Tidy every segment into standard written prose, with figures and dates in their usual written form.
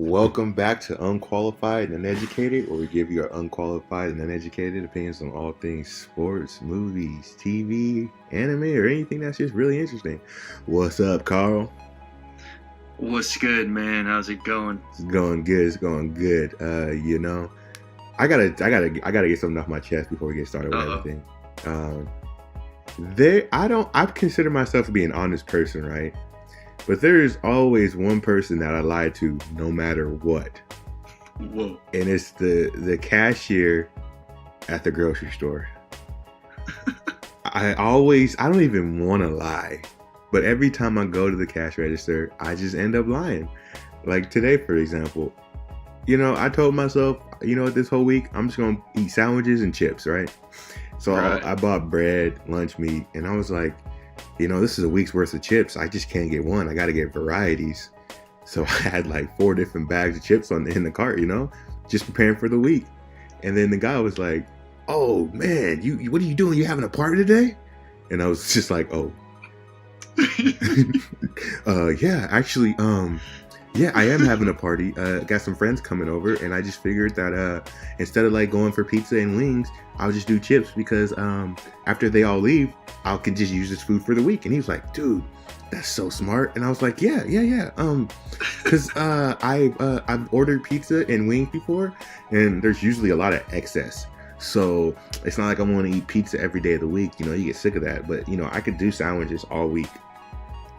Welcome back to Unqualified and Uneducated, where we give you our unqualified and uneducated opinions on all things sports, movies, TV, anime, or anything that's just really interesting. What's up, Carl? What's good, man? How's it going? It's going good. It's going good. I gotta get something off my chest before we get started with everything. I consider myself to be an honest person, right? But there is always one person that I lie to no matter what. Whoa. And it's the cashier at the grocery store. I don't even want to lie. But every time I go to the cash register, I just end up lying. Like today, for example, I told myself, this whole week, I'm just going to eat sandwiches and chips, right? So right. I bought bread, lunch meat, and I was like, this is a week's worth of chips. I just can't get one. I got to get varieties. So I had like 4 different bags of chips in the cart, just preparing for the week. And then the guy was like, "Oh man, what are you doing? You having a party today?" And I was just like, "Oh, yeah, actually, yeah, I am having a party. Got some friends coming over, and I just figured that instead of like going for pizza and wings, I'll just do chips because after they all leave, I can just use this food for the week." And he was like, "Dude, that's so smart." And I was like, yeah. Because I've ordered pizza and wings before, and there's usually a lot of excess. So it's not like I want to eat pizza every day of the week. You get sick of that. But, I could do sandwiches all week.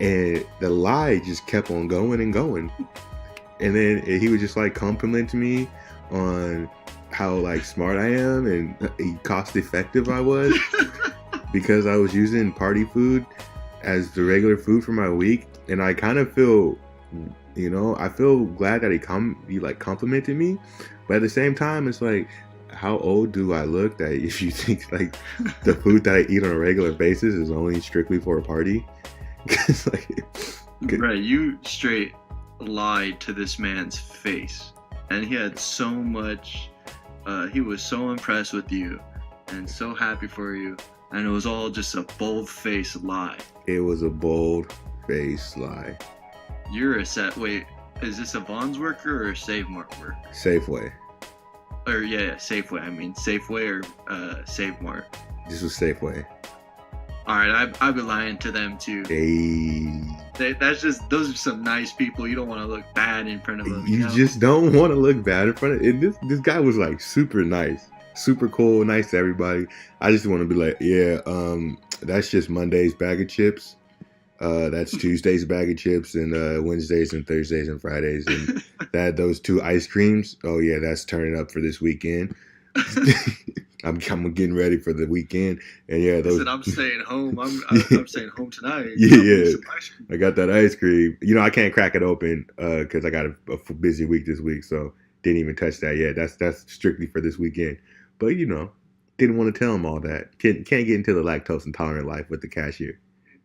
And the lie just kept on going and going. And then he was just like complimenting me on how like smart I am and cost effective I was because I was using party food as the regular food for my week. And I kind of feel, I feel glad that he like complimented me. But at the same time, it's like, how old do I look that if you think like the food that I eat on a regular basis is only strictly for a party? Right, you straight lied to this man's face, and he had so much. He was so impressed with you, and so happy for you, and it was all just a bold-faced lie. It was a bold-faced lie. You're a set. Wait, is this a Vons worker or a Save Mart worker? Safeway. Or yeah, Safeway. I mean Safeway or Save Mart. This was Safeway. All right, I've been lying to them too. Hey. Those are some nice people. You don't want to look bad in front of them. You just don't want to look bad in front of them. This guy was like super nice, super cool, nice to everybody. I just want to be like, yeah, that's just Monday's bag of chips. That's Tuesday's bag of chips, and Wednesdays and Thursdays and Fridays, and those 2 ice creams. Oh yeah, that's turning up for this weekend. I'm getting ready for the weekend, and yeah, those. Listen, I'm staying home. I'm staying home tonight. Yeah. I got that ice cream. I can't crack it open because I got a busy week this week, so didn't even touch that yet. That's strictly for this weekend. But didn't want to tell him all that. Can't get into the lactose intolerant life with the cashier.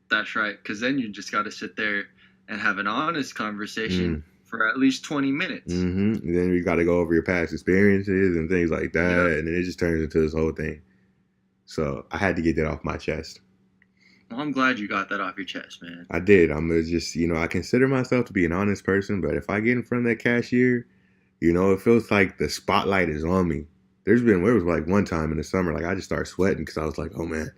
That's right, because then you just got to sit there and have an honest conversation for at least 20 minutes. Mm-hmm. And then you got to go over your past experiences and things like that, and then it just turns into this whole thing. So I had to get that off my chest. Well, I'm glad you got that off your chest, man. I did. I'm just, I consider myself to be an honest person, but if I get in front of that cashier, it feels like the spotlight is on me. There was like one time in the summer, like I just started sweating because I was like, oh man,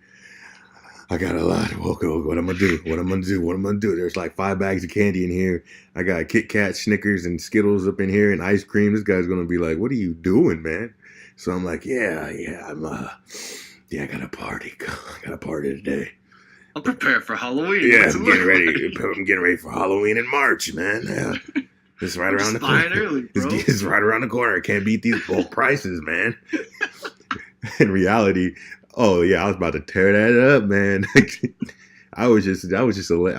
I got a lot. Okay, what am I gonna do? There's like 5 bags of candy in here. I got Kit Kat, Snickers, and Skittles up in here, and ice cream. This guy's gonna be like, "What are you doing, man?" So I'm like, "Yeah, I'm I got a party. I got a party today. I'm prepared for Halloween. Yeah, I'm getting ready for Halloween in March, man. Yeah, it's right around the corner. Early, bro. It's right around the corner. I can't beat these bulk prices, man." In reality. Oh yeah, I was about to tear that up, man. I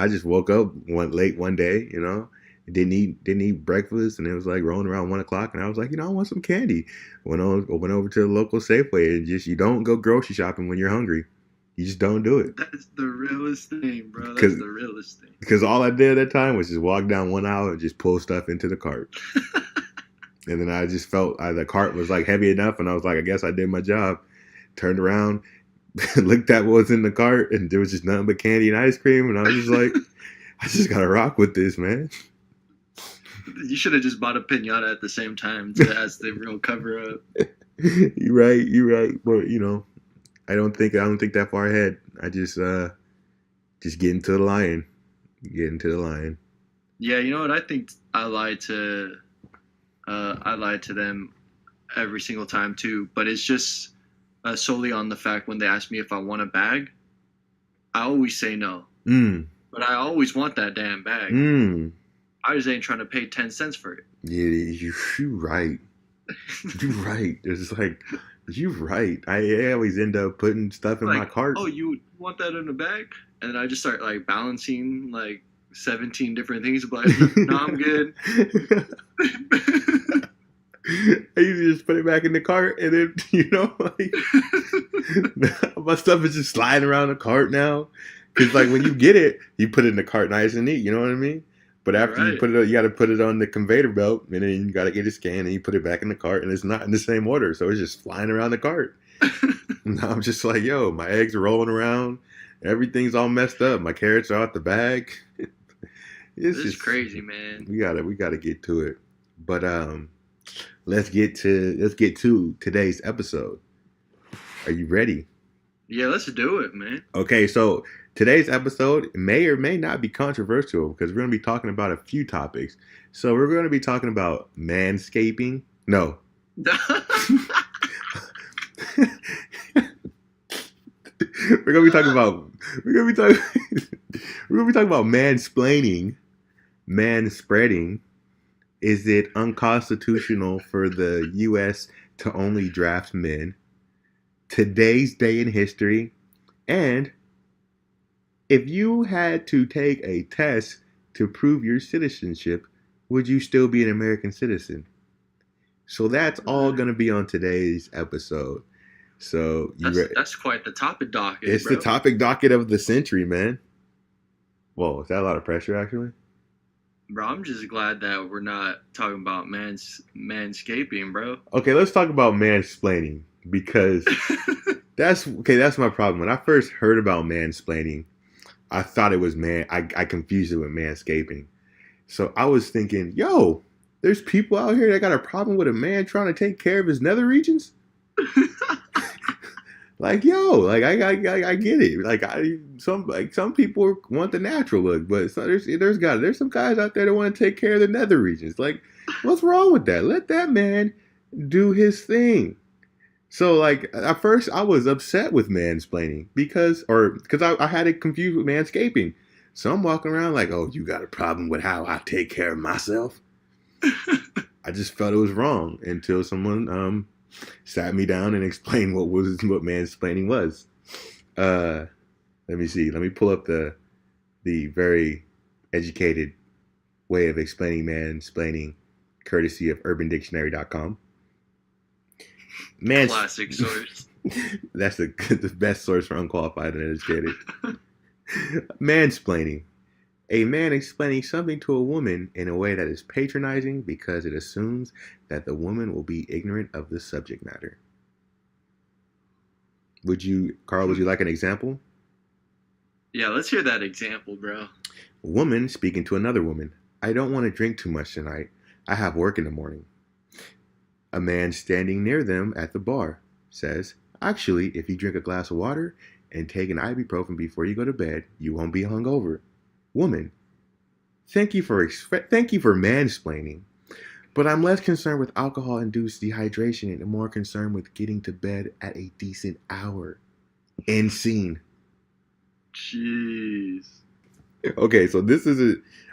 just woke up late one day, didn't eat breakfast, and it was like rolling around 1:00, and I was like, I want some candy. Went over to the local Safeway, and you don't go grocery shopping when you're hungry. You just don't do it. That's the realest thing, bro. That's the realest thing. Because all I did at that time was just walk down one aisle and just pull stuff into the cart. And then I just felt the cart was like heavy enough, and I was like, I guess I did my job. Turned around, looked at what was in the cart, and there was just nothing but candy and ice cream, and I was just like, I just gotta rock with this, man. You should have just bought a pinata at the same time as the real cover up. You're right. You're right. But I don't think that far ahead. I just get into the lion. Get into the lion. Yeah, you know what? I think I lied to them every single time too. But it's just solely on the fact when they ask me if I want a bag, I always say no. But I always want that damn bag. I just ain't trying to pay 10 cents for it. Yeah, you're right. You're right. It's like, you're right. I always end up putting stuff in my cart. Oh, you want that in a bag? And then I just start like balancing like 17 different things. But no, I'm good. I usually just put it back in the cart, and then my stuff is just sliding around the cart now. Because like when you get it, you put it in the cart nice and neat. You know what I mean? But after you put it, you got to put it on the conveyor belt, and then you got to get it scanned, and you put it back in the cart, and it's not in the same order, so it's just flying around the cart. Now I'm just like, yo, my eggs are rolling around, everything's all messed up, my carrots are out the bag. This is crazy, man. We gotta get to it, but let's get to today's episode. Are you ready? Yeah, let's do it, man. Okay, so today's episode may or may not be controversial because we're going to be talking about a few topics. So we're going to be talking about manscaping. No. We're going to be talking about mansplaining, manspreading. Is it unconstitutional for the U.S. to only draft men? Today's day in history, and if you had to take a test to prove your citizenship, would you still be an American citizen? So that's all going to be on today's episode. So that's quite the topic docket. It's the topic docket of the century, man. Whoa, is that a lot of pressure, actually? Bro, I'm just glad that we're not talking about manscaping, bro. Okay, let's talk about mansplaining. Because that's my problem. When I first heard about mansplaining, I thought it was I confused it with manscaping. So I was thinking, yo, there's people out here that got a problem with a man trying to take care of his nether regions. Like, yo, like I get it. Like some people want the natural look, but there's some guys out there that want to take care of the nether regions. Like, what's wrong with that? Let that man do his thing. So, like, at first, I was upset with mansplaining because I had it confused with manscaping. So I'm walking around like, oh, you got a problem with how I take care of myself? I just felt it was wrong until someone sat me down and explained what mansplaining was. Let me see. Let me pull up the very educated way of explaining mansplaining, courtesy of UrbanDictionary.com. Classic source. That's the best source for unqualified and educated. Mansplaining. A man explaining something to a woman in a way that is patronizing because it assumes that the woman will be ignorant of the subject matter. Carl, would you like an example? Yeah, let's hear that example, bro. A woman speaking to another woman. I don't want to drink too much tonight. I have work in the morning. A man standing near them at the bar says, actually, if you drink a glass of water and take an ibuprofen before you go to bed, you won't be hungover. Woman, thank you for mansplaining, but I'm less concerned with alcohol-induced dehydration and more concerned with getting to bed at a decent hour. End scene. Jeez. Okay, so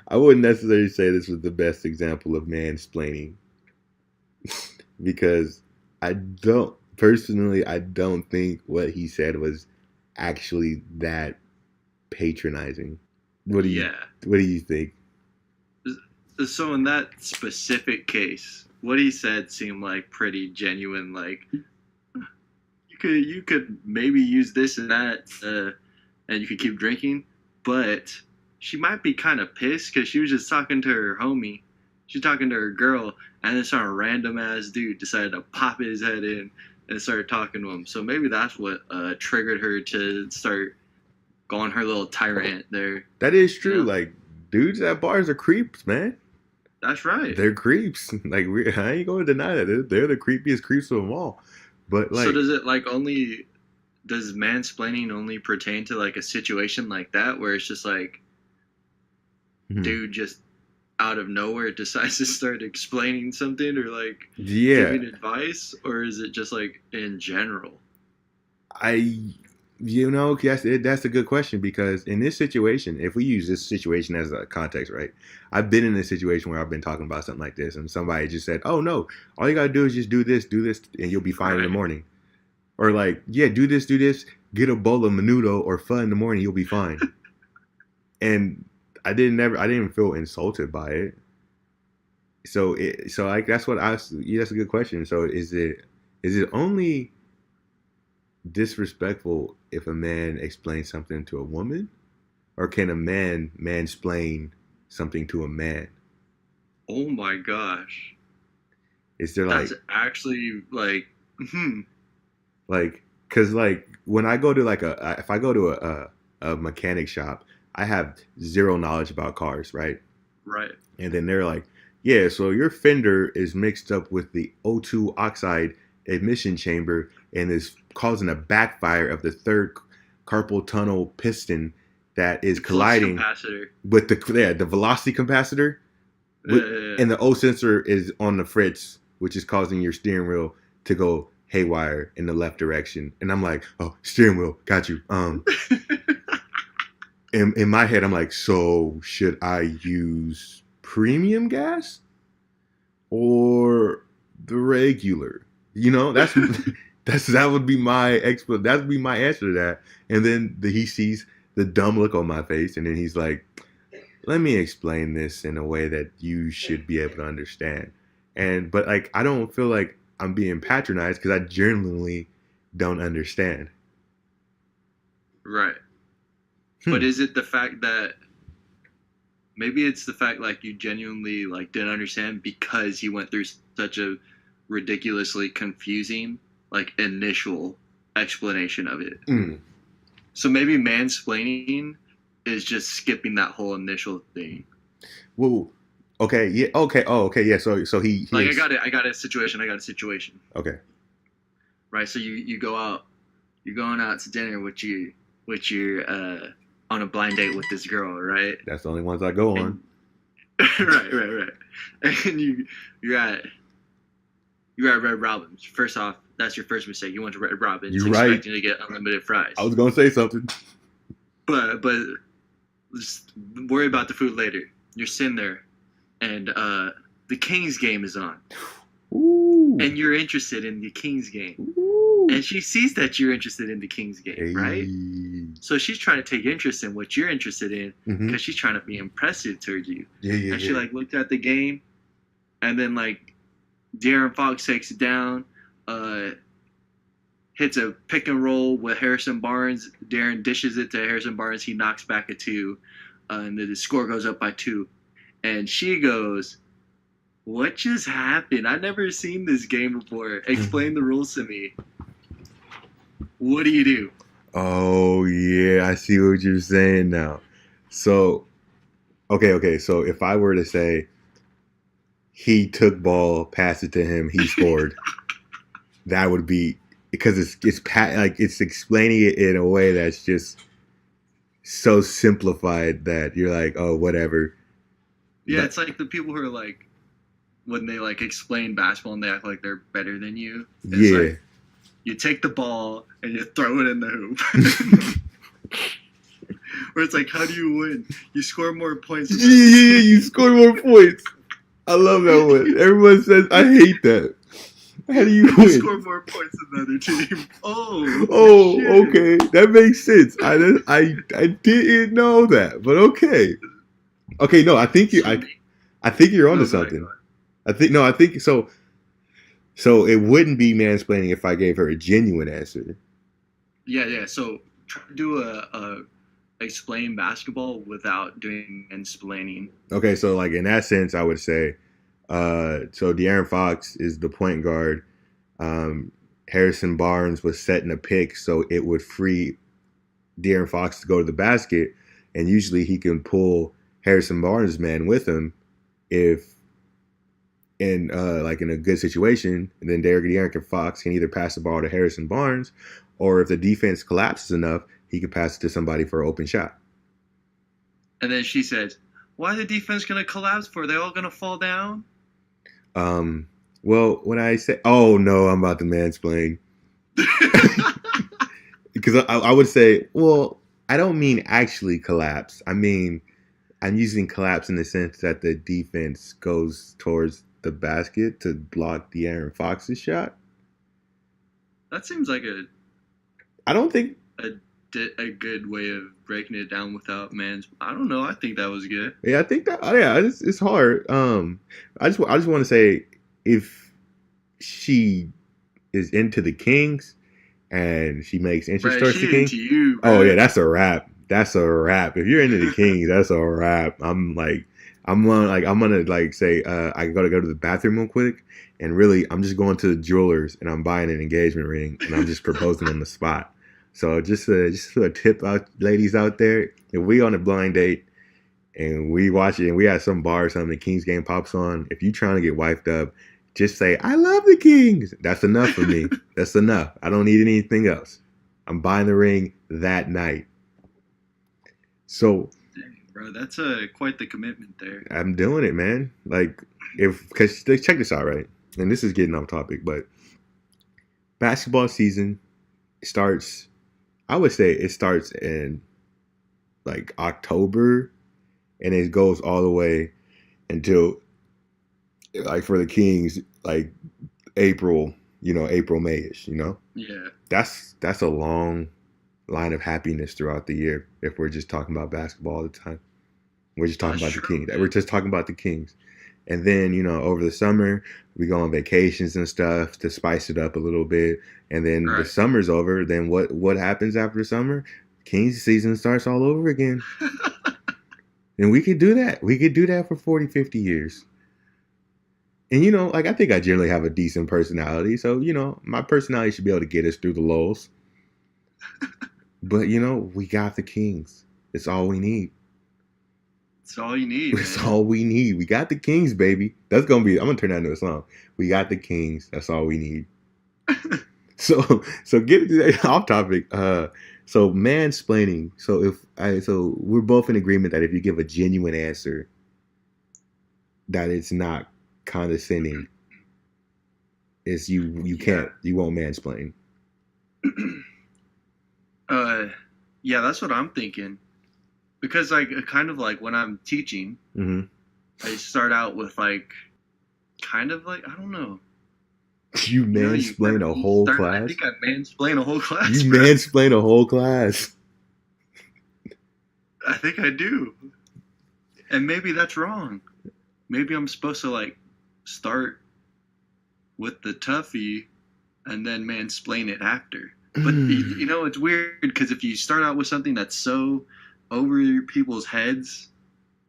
I wouldn't necessarily say this was the best example of mansplaining. Because I don't think what he said was actually that patronizing. What do you think? So in that specific case, what he said seemed like pretty genuine. Like you could maybe use this and that, and you could keep drinking, but she might be kind of pissed because she was just talking to her homie. She's talking to her girl, and then some random ass dude decided to pop his head in and started talking to him. So maybe that's what triggered her to start going her little tyrant there. That is true. You know? Like, dudes at bars are creeps, man. That's right. They're creeps. Like I ain't gonna deny that they're the creepiest creeps of them all. But So like, does it like only does mansplaining only pertain to like a situation like that where it's just like hmm, dude just out of nowhere decides to start explaining something or like yeah, giving advice, or is it just like in general? I, that's a good question because in this situation, if we use this situation as a context, right? I've been in a situation where I've been talking about something like this, and somebody just said, "Oh no, all you gotta do is just do this, and you'll be fine in the Right. morning." Or like, yeah, do this, get a bowl of menudo or pho in the morning, you'll be fine. And I didn't feel insulted by it. So like that's what yeah, that's a good question. So is it only disrespectful if a man explains something to a woman, or can a man mansplain something to a man? Oh my gosh. Is there That's actually like hmm. because like when I go to like if I go to a mechanic shop, I have zero knowledge about cars, right? Right. And then they're like, yeah, so your fender is mixed up with the O2 oxide emission chamber and is causing a backfire of the third carpal tunnel piston that is The flux colliding capacitor. with the velocity capacitor with, Uh, and the O sensor is on the fritz, which is causing your steering wheel to go haywire in the left direction. And I'm like, oh, steering wheel, got you. In my head, I'm like, so should I use premium gas or the regular? That would be my that would be my answer to that. And then he sees the dumb look on my face, and then he's like, let me explain this in a way that you should be able to understand. But like I don't feel like I'm being patronized because I genuinely don't understand. right. But Hmm. is it the fact that maybe it's the fact like you genuinely like didn't understand because you went through such a ridiculously confusing like initial explanation of it. Mm. So maybe mansplaining is just skipping that whole initial thing. Well, okay, yeah, okay, oh, okay, yeah. So Like I got a situation. I got a situation. okay. Right. So you go out. You're going out to dinner with your on a blind date with this girl, right? That's the only ones I go on. And right. And you're at Red Robin's. First off, that's your first mistake. You went to Red Robin's You're right. expecting to get unlimited fries. I was gonna say something. But just worry about the food later. You're sitting there, and the Kings game is on, Ooh. and you're interested in the Kings game, Ooh. and she sees that you're interested in the Kings game, Hey. right? So she's trying to take interest in what you're interested in because Mm-hmm. she's trying to be impressive towards you. Yeah. And she like looked at the game, and then like Darren Fox takes it down, hits a pick and roll with Harrison Barnes. Darren dishes it to Harrison Barnes. He knocks back a two, and then the score goes up by two. And she goes, "What just happened? I've never seen this game before. Explain the rules to me." What do you do? Oh yeah, I see what you're saying now. So, okay. So if I were to say he took ball, passed it to him, he scored, that would be because like it's explaining it in a way that's just so simplified that you're like, oh, whatever. Yeah, But it's like the people who are like, when they like explain basketball and they act like they're better than you. It's yeah. like you take the ball and you throw it in the hoop. Or it's like, how do you win? You score more points. Yeah, you score more points. I love that one. Everyone says I hate that. How do you You win? score more points than the other team. Oh, shit. okay, that makes sense. I didn't know that, but okay. Okay, no, I think you're onto No, something. I think so. So it wouldn't be mansplaining if I gave her a genuine answer. Yeah. So try to do a explain basketball without doing mansplaining. Okay, so like in that sense, I would say, so De'Aaron Fox is the point guard. Harrison Barnes was setting a pick, so it would free De'Aaron Fox to go to the basket, and usually he can pull Harrison Barnes' man with him if in like in a good situation, and then De'Aaron Fox can either pass the ball to Harrison Barnes, or if the defense collapses enough, he could pass it to somebody for an open shot. And then she says, "Why the defense gonna collapse for? Are they all gonna fall down?" Well, when I say, oh no, I'm about to mansplain. Because I would say, well, I don't mean actually collapse. I mean, I'm using collapse in the sense that the defense goes towards the basket to block De'Aaron Fox's shot. That seems like I don't think a good way of breaking it down without I don't know. I think that was good. Yeah, I think that. Yeah, it's hard. I just want to say, if she is into the Kings and she makes interest towards the Kings, oh yeah, that's a wrap. That's a wrap. If you're into the Kings, that's a wrap. I'm gonna say I gotta go to the bathroom real quick, and really I'm just going to the jewelers and I'm buying an engagement ring and I'm just proposing on the spot. So just a tip out, ladies out there, if we on a blind date and we watch it and we at some bar or something, the Kings game pops on, if you trying to get wifed up, just say, "I love the Kings." That's enough for me. That's enough. I don't need anything else. I'm buying the ring that night. So, dang, bro, that's quite the commitment there. I'm doing it, man. Because check this out, right? And this is getting off topic, but basketball season starts. I would say it starts in like October, and it goes all the way until, like, for the Kings, like April, May-ish, Yeah. That's a long line of happiness throughout the year if we're just talking about basketball all the time. We're just talking about the Kings. We're just talking about the Kings. And then, over the summer, we go on vacations and stuff to spice it up a little bit. And then the summer's over. Then what happens after summer? Kings season starts all over again. And we could do that. We could do that for 40, 50 years. And, I think I generally have a decent personality. So, my personality should be able to get us through the lulls. But, we got the Kings. It's all we need. It's all you need. It's all we need. We got the Kings, baby. I'm going to turn that into a song. We got the Kings. That's all we need. So get off topic. So mansplaining. So we're both in agreement that if you give a genuine answer, that it's not condescending. It's you won't mansplain. Yeah, that's what I'm thinking. Because kind of like when I'm teaching, I start out with I don't know. You mansplain a whole class? I think I mansplain a whole class. You mansplain a whole class. I think I do. And maybe that's wrong. Maybe I'm supposed to start with the toughie and then mansplain it after. But it's weird because if you start out with something that's so over people's heads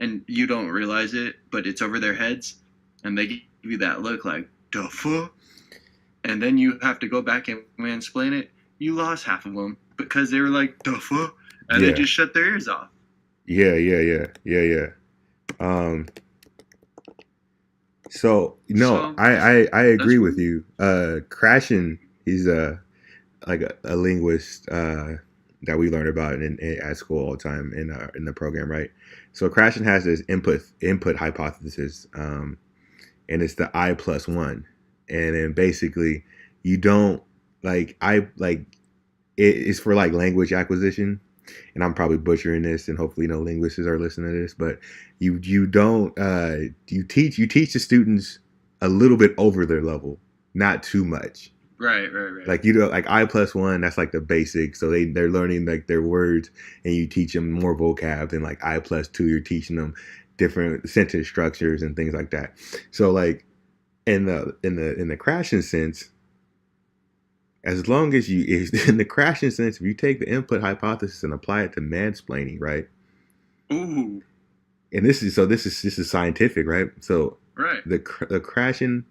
and you don't realize it, but it's over their heads, and they give you that look like, "The fuck?" And then you have to go back and mansplain it, you lost half of them because they were like, "The fuck?" And they just shut their ears off. Yeah. I agree with you. Krashen, he's a linguist that we learn about at school all the time in the program, right? So Krashen has this input hypothesis, and it's the I+1, and then basically you don't it's for language acquisition, and I'm probably butchering this, and hopefully no linguists are listening to this, but you don't you teach the students a little bit over their level, not too much. Right. I+1, that's the basic. So they're learning their words, and you teach them more vocab. And I+2, you're teaching them different sentence structures and things like that. So in the Krashen sense, as long as in the Krashen sense, if you take the input hypothesis and apply it to mansplaining, right? Ooh. And this is scientific, right? So the Krashen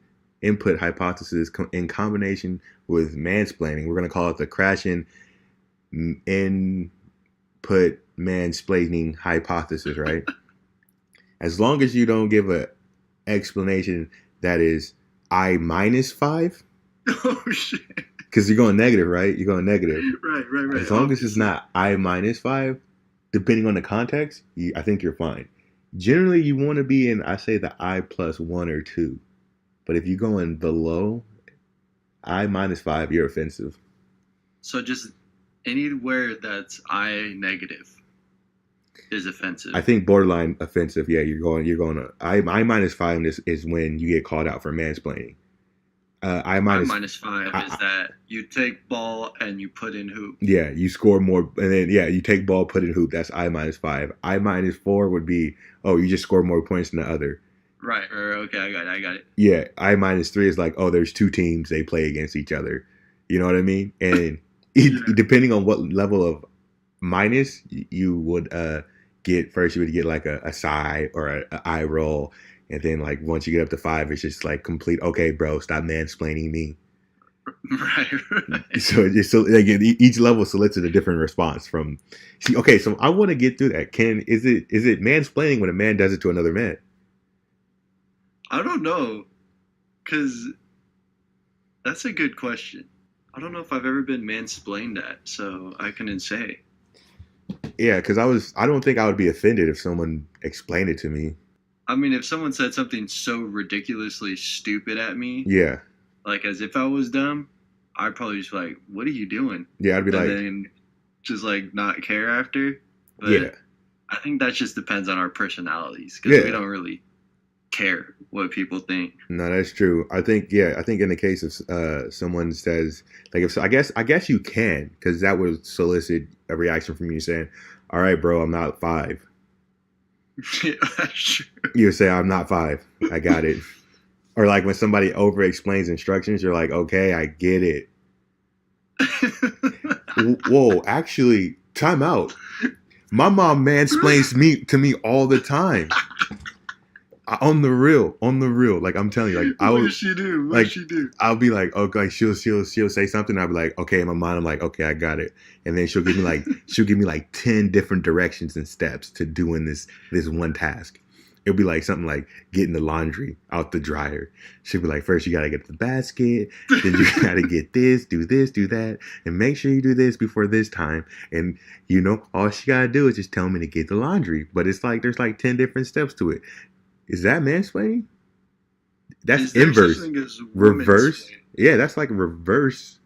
input hypothesis in combination with mansplaining, we're going to call it the Krashen input mansplaining hypothesis, right? As long as you don't give an explanation that is I minus 5. Oh shit! Because you're going negative, right? You're going negative. Right. As long as it's not I minus 5, depending on the context, I think you're fine. Generally, you want to be in, I say, the I plus 1 or 2. But if you're going below I minus 5, you're offensive. So just anywhere that's I negative is offensive. I think borderline offensive. Yeah, you're going to I minus 5 is when you get called out for mansplaining. I minus 5 is that you take ball and you put in hoop. Yeah, you score more, and then you take ball, put in hoop. That's I minus 5. I minus 4 would be, you just score more points than the other. Right. Okay, I got it. Yeah, I minus 3 is like, there's two teams, they play against each other. You know what I mean? And depending on what level of minus you would get, first you would get like a sigh or a eye roll. And then, like, once you get up to 5, it's just like complete, okay, bro, stop mansplaining me. Right. So again, each level solicits a different response from. See, okay, so I want to get through that. Is it mansplaining when a man does it to another man? I don't know, because that's a good question. I don't know if I've ever been mansplained at, so I couldn't say. Yeah, because I don't think I would be offended if someone explained it to me. I mean, if someone said something so ridiculously stupid at me, yeah, like as if I was dumb, I'd probably just be like, "What are you doing?" Yeah, I'd be and then just like not care after. But yeah, I think that just depends on our personalities because we don't really care what people think. No, that's true. I think in the case of someone says, like, if I guess you can, because that would solicit a reaction from you saying, "All right, bro, I'm not 5." Yeah, that's true. You say, "I'm not 5. I got it." Or like when somebody over explains instructions, you're like, "Okay, I get it." Whoa, actually, time out. My mom mansplains to me all the time. On the real. Like, I'm telling you, like, what does she do? What does she do? I'll be like, okay, she'll say something. I'll be like, okay, in my mind, I'm like, okay, I got it. And then she'll give me like 10 different directions and steps to doing this one task. It'll be like something like getting the laundry out the dryer. She'll be like, first you gotta get the basket, then you gotta get this, do that, and make sure you do this before this time. And all she gotta do is just tell me to get the laundry. But it's like there's like 10 different steps to it. Is that mansplaining? That's inverse. Reverse? Yeah, that's like reverse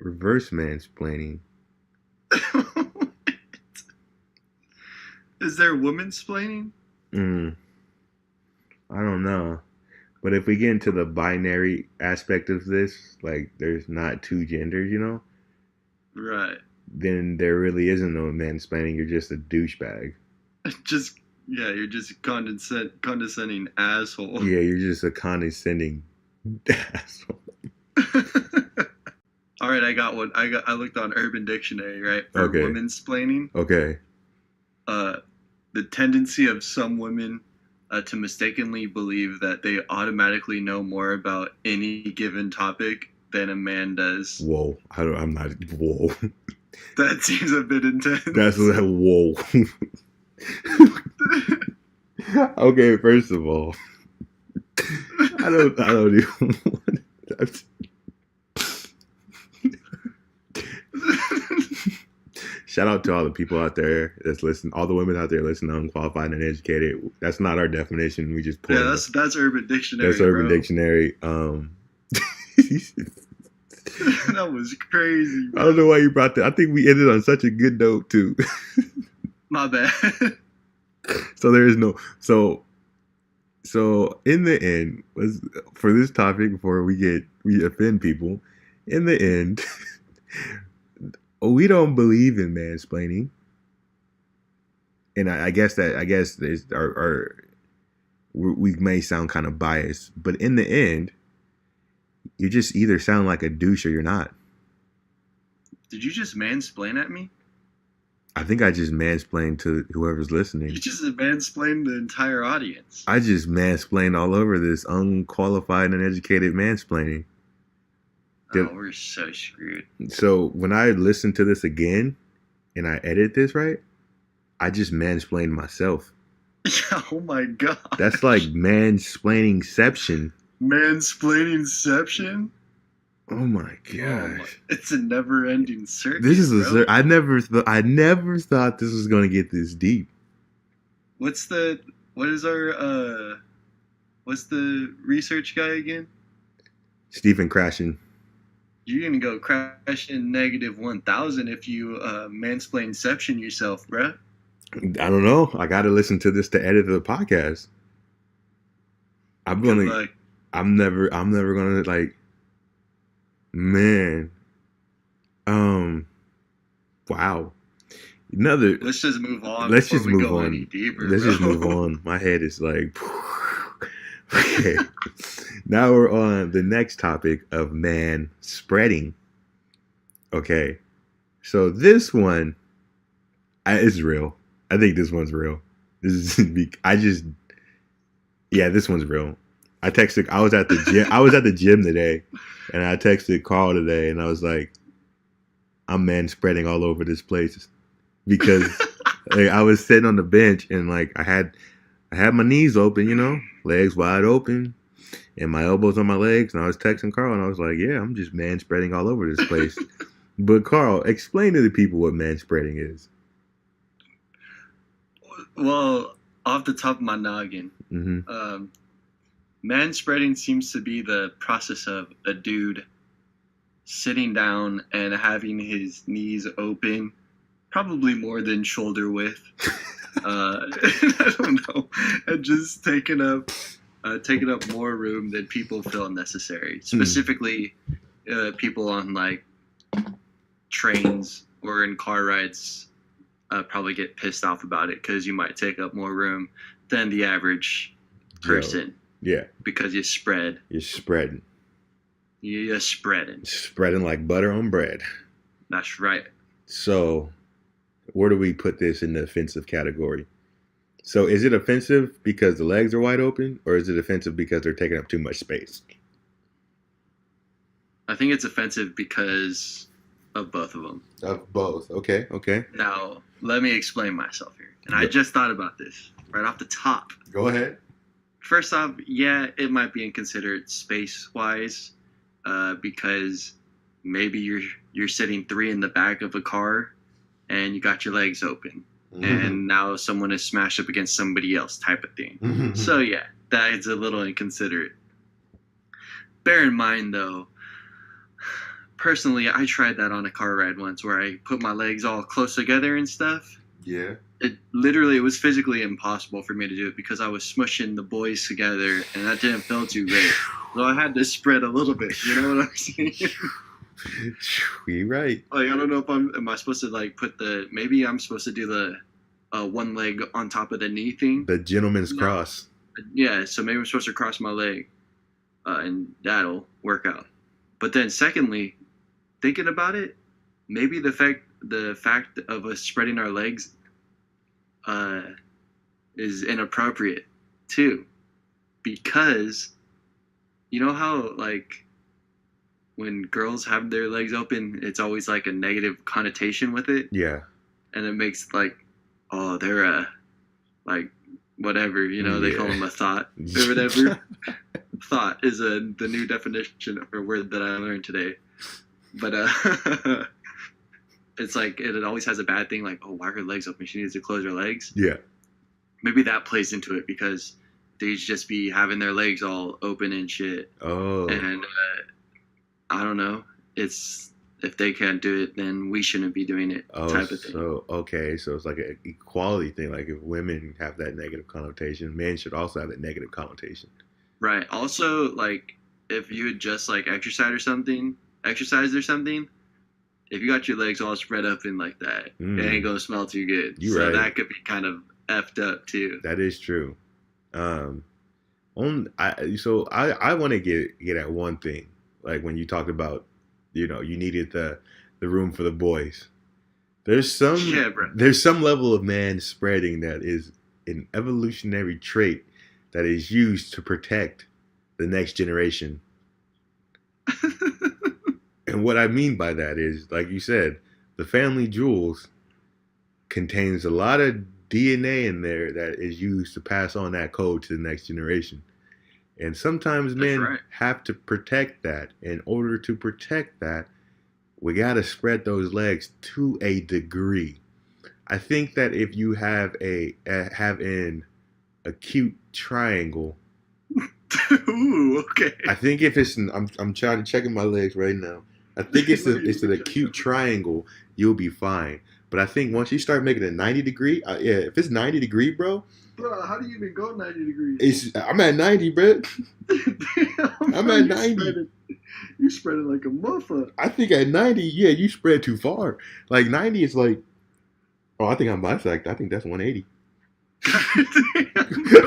mansplaining. Is there womansplaining? I don't know. But if we get into the binary aspect of this, like there's not two genders, Right. Then there really isn't no mansplaining. You're just a douchebag. You're just condescending asshole. Yeah, you're just a condescending asshole. All right, I got one. I looked on Urban Dictionary, right? For womansplaining. Okay. The tendency of some women to mistakenly believe that they automatically know more about any given topic than a man does. Whoa. I'm not. Whoa. That seems a bit intense. That's whoa. Okay, first of all, I don't even want to. Shout out to all the people out there that's listening, all the women out there listening to Unqualified and Uneducated. That's not our definition. We just pulled. Yeah, that's Urban Dictionary. That's Urban Dictionary. That was crazy, bro. I don't know why you brought that. I think we ended on such a good note too. My bad. So there is no so in the end, for this topic, before we offend people, in the end, we don't believe in mansplaining. And I guess there's we may sound kind of biased, but in the end, you just either sound like a douche or you're not. Did you just mansplain at me? I think I just mansplained to whoever's listening. You just mansplained the entire audience. I just mansplained all over this unqualified and uneducated mansplaining. Oh, we're so screwed. So when I listen to this again and I edit this right, I just mansplained myself. Yeah, oh my god. That's like mansplainingception. Mansplainingception? Oh my Oh my, gosh. it's a never-ending circus, This is bro. I never thought this was gonna get this deep. What's the research guy again? Stephen Krashen. You're gonna go crashing -1,000 if you mansplainception yourself, bruh. I don't know. I got to listen to this to edit the podcast. I'm never gonna like. Man. Wow. Let's just move on. Let's just move on. Any deeper, Let's just move on. My head is like. Okay. Now we're on the next topic of manspreading. Okay. So this one is real. I think this one's real. This one's real. I was at the gym. I was at the gym today, and I texted Carl today, and I was like, "I'm manspreading all over this place," because like, I was sitting on the bench, and like I had my knees open, legs wide open, and my elbows on my legs, and I was texting Carl, and I was like, "Yeah, I'm just manspreading all over this place." But Carl, explain to the people what manspreading is. Well, off the top of my noggin, manspreading seems to be the process of a dude sitting down and having his knees open, probably more than shoulder width. I don't know, and just taking up more room than people feel necessary. Specifically, people on like trains or in car rides probably get pissed off about it because you might take up more room than the average person. Yeah. Because you spread. You're spreading. You're spreading. Spreading like butter on bread. That's right. So, where do we put this in the offensive category? So, is it offensive because the legs are wide open, or is it offensive because they're taking up too much space? I think it's offensive because of both of them. Of both. Okay. Now, let me explain myself here. And I just thought about this right off the top. Go ahead. First off, yeah, it might be inconsiderate space-wise because maybe you're sitting 3 in the back of a car and you got your legs open. And now someone is smashed up against somebody else type of thing. So, yeah, that is a little inconsiderate. Bear in mind, though, personally, I tried that on a car ride once where I put my legs all close together and stuff. Yeah. It was physically impossible for me to do it because I was smushing the boys together and that didn't feel too great. So I had to spread a little bit, you know what I'm saying? You're right. Like, I don't know if am I supposed to like maybe I'm supposed to do the one leg on top of the knee thing. The gentleman's cross. Yeah, so maybe I'm supposed to cross my leg and that'll work out. But then secondly, thinking about it, maybe the fact of us spreading our legs is inappropriate too, because you know how like when girls have their legs open, it's always like a negative connotation with it. Yeah. And it makes like, oh, they're like whatever, they call them a thought or whatever. Thought is the new definition or word that I learned today. But it's like it always has a bad thing, like, oh, why are her legs open? She needs to close her legs. Yeah. Maybe that plays into it because they just be having their legs all open and shit. Oh. And I don't know. It's if they can't do it, then we shouldn't be doing it. Type of thing. So okay, so it's like an equality thing. Like if women have that negative connotation, men should also have that negative connotation. Right. Also, like if you had just like exercised or something, if you got your legs all spread up in like that, it ain't gonna smell too good. So that could be kind of effed up too. That is true. I want to get at one thing. Like when you talked about, you needed the room for the boys. There's some level of manspreading that is an evolutionary trait that is used to protect the next generation. And what I mean by that is, like you said, the family jewels contains a lot of DNA in there that is used to pass on that code to the next generation. And sometimes That's men right. have to protect that. In order to protect that, we got to spread those legs to a degree. I think that if you have an acute triangle, Ooh, okay. I think if it's I'm trying to checking my legs right now. I think it's an acute triangle, you'll be fine. But I think once you start making a 90-degree, if it's 90-degree, bro, Bro, how do you even go 90 degrees? I'm at 90, bro. Damn, I'm bro, at 90. You spread it like a motherfucker. I think at 90, yeah, you spread too far. Like 90 is like, oh, I think I'm bisect. I think that's 180.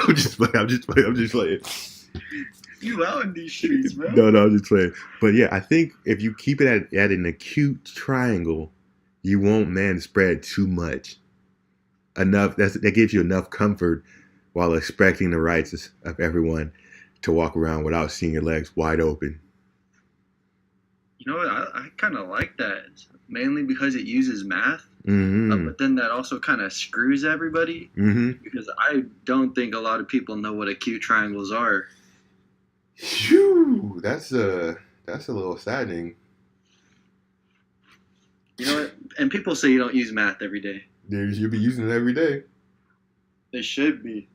I'm just playing. You out in these streets, bro. No, I'm just playing. But yeah, I think if you keep it at an acute triangle, you won't man spread too much. Enough that gives you enough comfort while respecting the rights of everyone to walk around without seeing your legs wide open. You know what? I kind of like that, mainly because it uses math. Mm-hmm. But then that also kind of screws everybody, because I don't think a lot of people know what acute triangles are. Phew, that's a little saddening. You know what? And people say you don't use math every day. You'll be using it every day. They should be.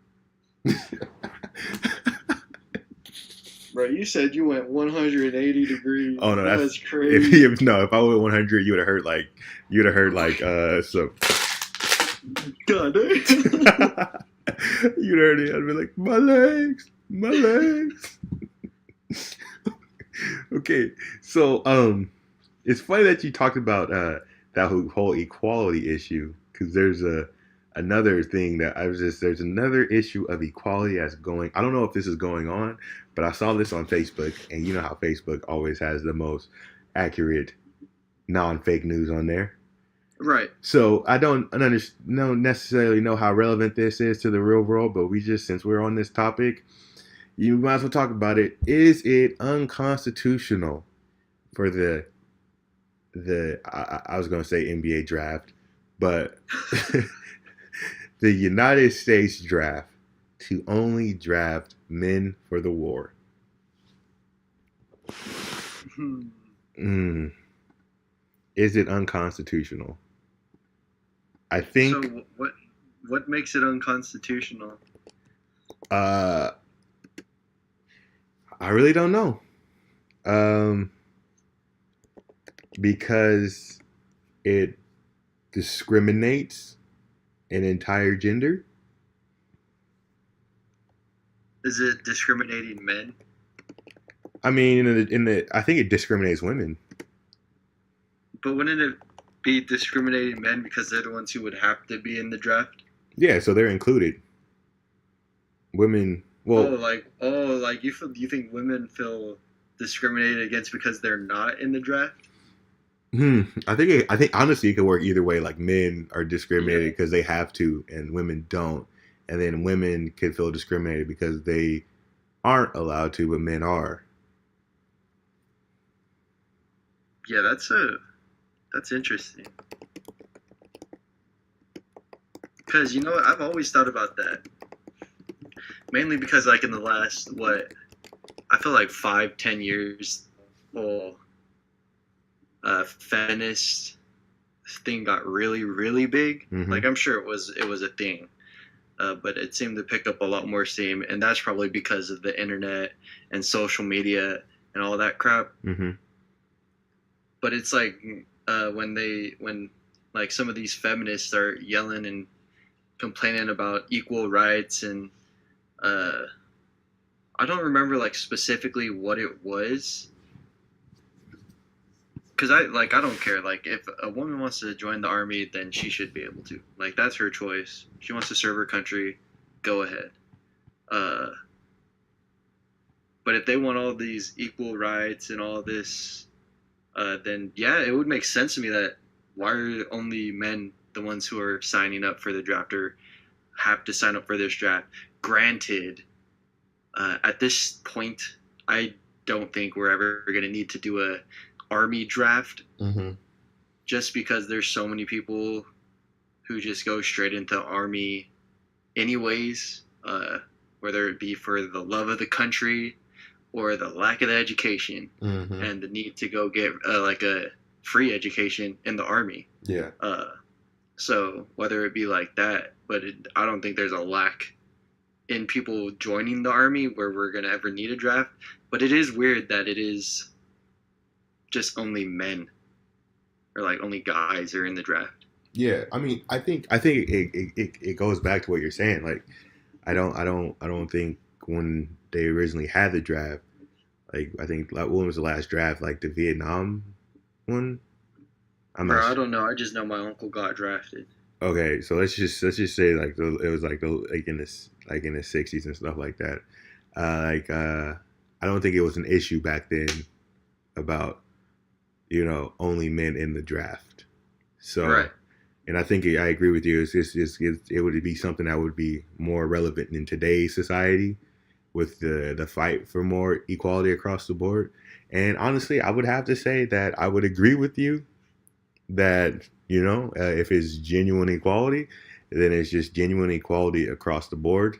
Bro, you said you went 180 degrees. Oh no, that's crazy. If I went 100, you would have heard some. God damn. You'd heard it. I'd be like, my legs. Okay, so it's funny that you talked about that whole equality issue, because there's another thing there's another issue of equality that's going. I don't know if this is going on, but I saw this on Facebook, and you know how Facebook always has the most accurate non-fake news on there. Right. So I don't necessarily know how relevant this is to the real world, but since we're on this topic, you might as well talk about it. Is it unconstitutional for the I was going to say NBA draft, but the United States draft to only draft men for the war? Is it unconstitutional? I think. So what makes it unconstitutional? I really don't know. Because it discriminates an entire gender. Is it discriminating men? I mean, I think it discriminates women. But wouldn't it be discriminating men because they're the ones who would have to be in the draft? Yeah, so they're included. Women. Well, you think women feel discriminated against because they're not in the draft? I think honestly it could work either way. Like, men are discriminated because they have to, and women don't. And then women could feel discriminated because they aren't allowed to, but men are. Yeah, that's interesting. Because, you know what, I've always thought about that. Mainly because, like, in the last, I feel like 5-10 years, feminist thing got really, really big. Like, I'm sure it was a thing. But it seemed to pick up a lot more steam, and that's probably because of the internet and social media and all that crap. But it's like when some of these feminists are yelling and complaining about equal rights, and I don't remember like specifically what it was, because I don't care. Like, if a woman wants to join the army, then she should be able to. Like, that's her choice. She wants to serve her country, go ahead. But if they want all these equal rights and all this, then yeah, it would make sense to me that why are only men the ones who are signing up for the draft or have to sign up for this draft? Granted, at this point, I don't think we're ever going to need to do a army draft, just because there's so many people who just go straight into the army anyways, whether it be for the love of the country or the lack of the education and the need to go get like a free education in the army. Yeah. So whether it be like that, but I don't think there's a lack in people joining the army where we're going to ever need a draft. But it is weird that it is just only men or like only guys are in the draft. Yeah, I mean, I think it goes back to what you're saying. Like, I don't think when they originally had the draft, like, I think like when was the last draft? Like the Vietnam one. I don't know. I just know my uncle got drafted. Okay, so let's just say like it was like in the 60s and stuff like that. I don't think it was an issue back then about only men in the draft. So. Right. And I think I agree with you. It would be something that would be more relevant in today's society with the fight for more equality across the board. And honestly, I would have to say that I would agree with you that, if it's genuine equality, then it's just genuine equality across the board.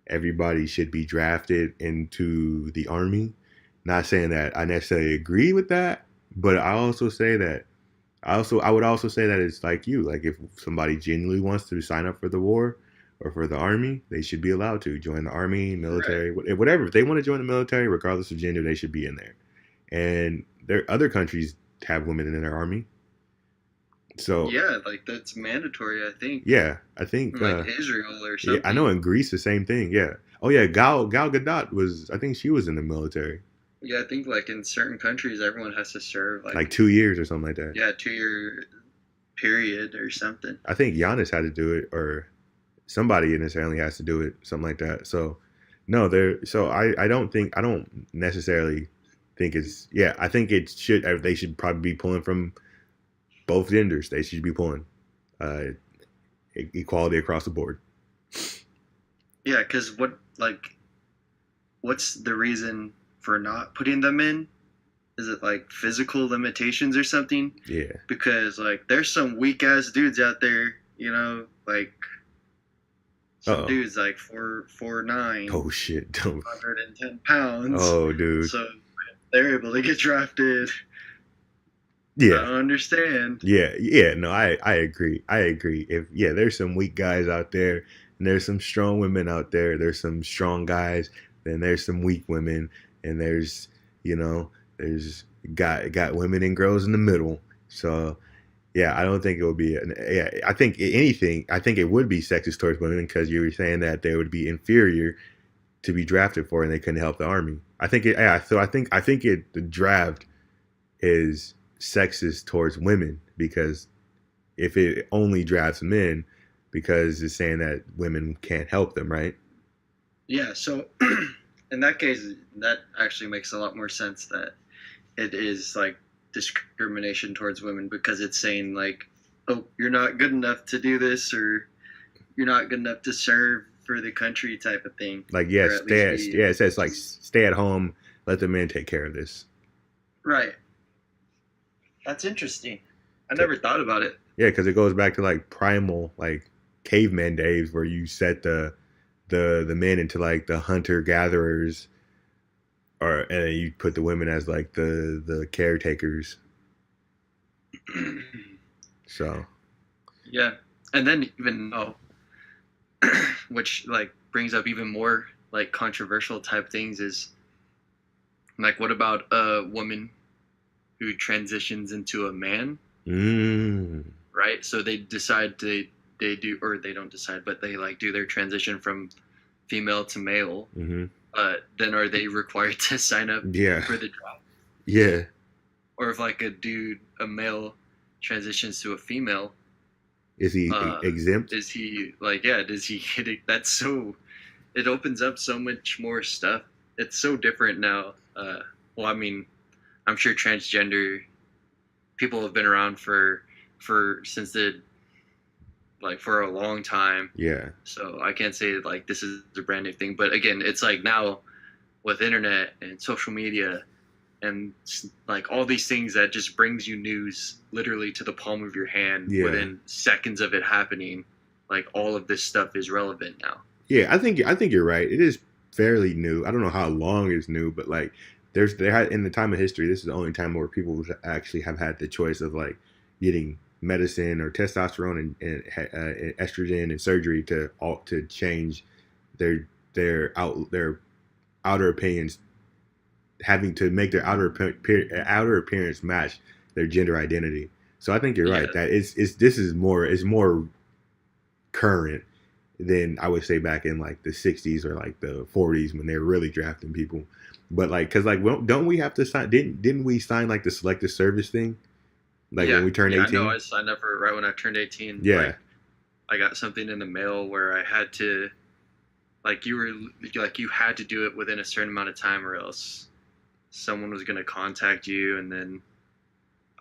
Everybody should be drafted into the army. Not saying that I necessarily agree with that, but I also say that I would also say that it's like you. Like if somebody genuinely wants to sign up for the war or for the army, they should be allowed to join the army, military, right. Whatever. If they want to join the military, regardless of gender, they should be in there. And other countries have women in their army. So yeah, like that's mandatory, I think. Yeah, I think like Israel or something. Yeah, I know in Greece the same thing. Yeah. Oh yeah, Gal Gadot I think she was in the military. Yeah, I think like in certain countries, everyone has to serve like 2 years or something like that. Yeah, 2-year period or something. I think Giannis had to do it, or somebody in his family has to do it, something like that. So, no, I don't necessarily think it's, yeah, I think they should probably be pulling from both genders. They should be pulling equality across the board. Yeah, because what's the reason for not putting them in? Is it like physical limitations or something? Yeah. Because like there's some weak ass dudes out there, like some dudes like 4'9". Oh shit! 110 pounds. Oh dude. So they're able to get drafted. Yeah. I don't understand. Yeah. No, I agree. There's some weak guys out there, and there's some strong women out there. There's some strong guys, then there's some weak women. And there's got women and girls in the middle. So, yeah, I don't think it would be. I think it would be sexist towards women because you were saying that they would be inferior to be drafted for, and they couldn't help the army. I think the draft is sexist towards women because if it only drafts men, because it's saying that women can't help them, right? Yeah. So. In that case, that actually makes a lot more sense that it is like discrimination towards women because it's saying like, oh, you're not good enough to do this or you're not good enough to serve for the country type of thing. Like, yes, it says like stay at home, let the men take care of this. Right. That's interesting. I never thought about it. Yeah, because it goes back to like primal, like caveman days where you set the men into like the hunter gatherers, and you put the women as like the caretakers. So. Yeah, and then even which like brings up even more like controversial type things is like what about a woman who transitions into a man? Right, so they decide they do, or they don't decide, but they like do their transition from female to male. Mm-hmm. Then are they required to sign up for the draft? Yeah. Or if like a male transitions to a female, is he exempt? Is he like, does he get it? That's so, it opens up so much more stuff. It's so different now. Well, I mean, I'm sure transgender people have been around for for a long time. Yeah. So I can't say like this is a brand new thing, but again, it's like now with internet and social media, and like all these things that just brings you news literally to the palm of your hand within seconds of it happening. Like all of this stuff is relevant now. Yeah, I think you're right. It is fairly new. I don't know how long it's new, but like there had in the time of history, this is the only time where people actually have had the choice of like getting medicine or testosterone and estrogen and surgery to change their outer opinions, having to make their outer appearance match their gender identity. So I think you're right that this is more current than I would say back in like the 60s or like the 40s when they were really drafting people. But like, cause like, don't we have to sign? Didn't we sign like the selective service thing? Like when we turned 18? I know I signed up for it right when I turned 18. Yeah. Like, I got something in the mail where I had to, like you had to do it within a certain amount of time or else someone was going to contact you. And then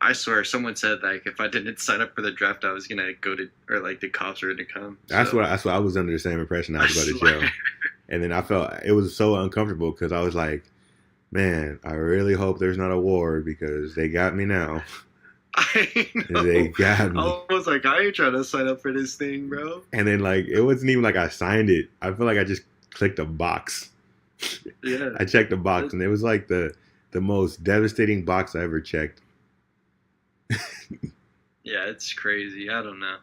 I swear someone said like if I didn't sign up for the draft, I was going to go to, or like the cops were going to come. That's what I was under the same impression. I was about to jail. And then I felt it was so uncomfortable because I was like, man, I really hope there's not a war because they got me now. I know. They got me. I was like, I ain't trying to sign up for this thing, bro. And then like it wasn't even like I signed it. I feel like I just clicked a box. Yeah. I checked the box and it was like the most devastating box I ever checked. Yeah, it's crazy. I don't know.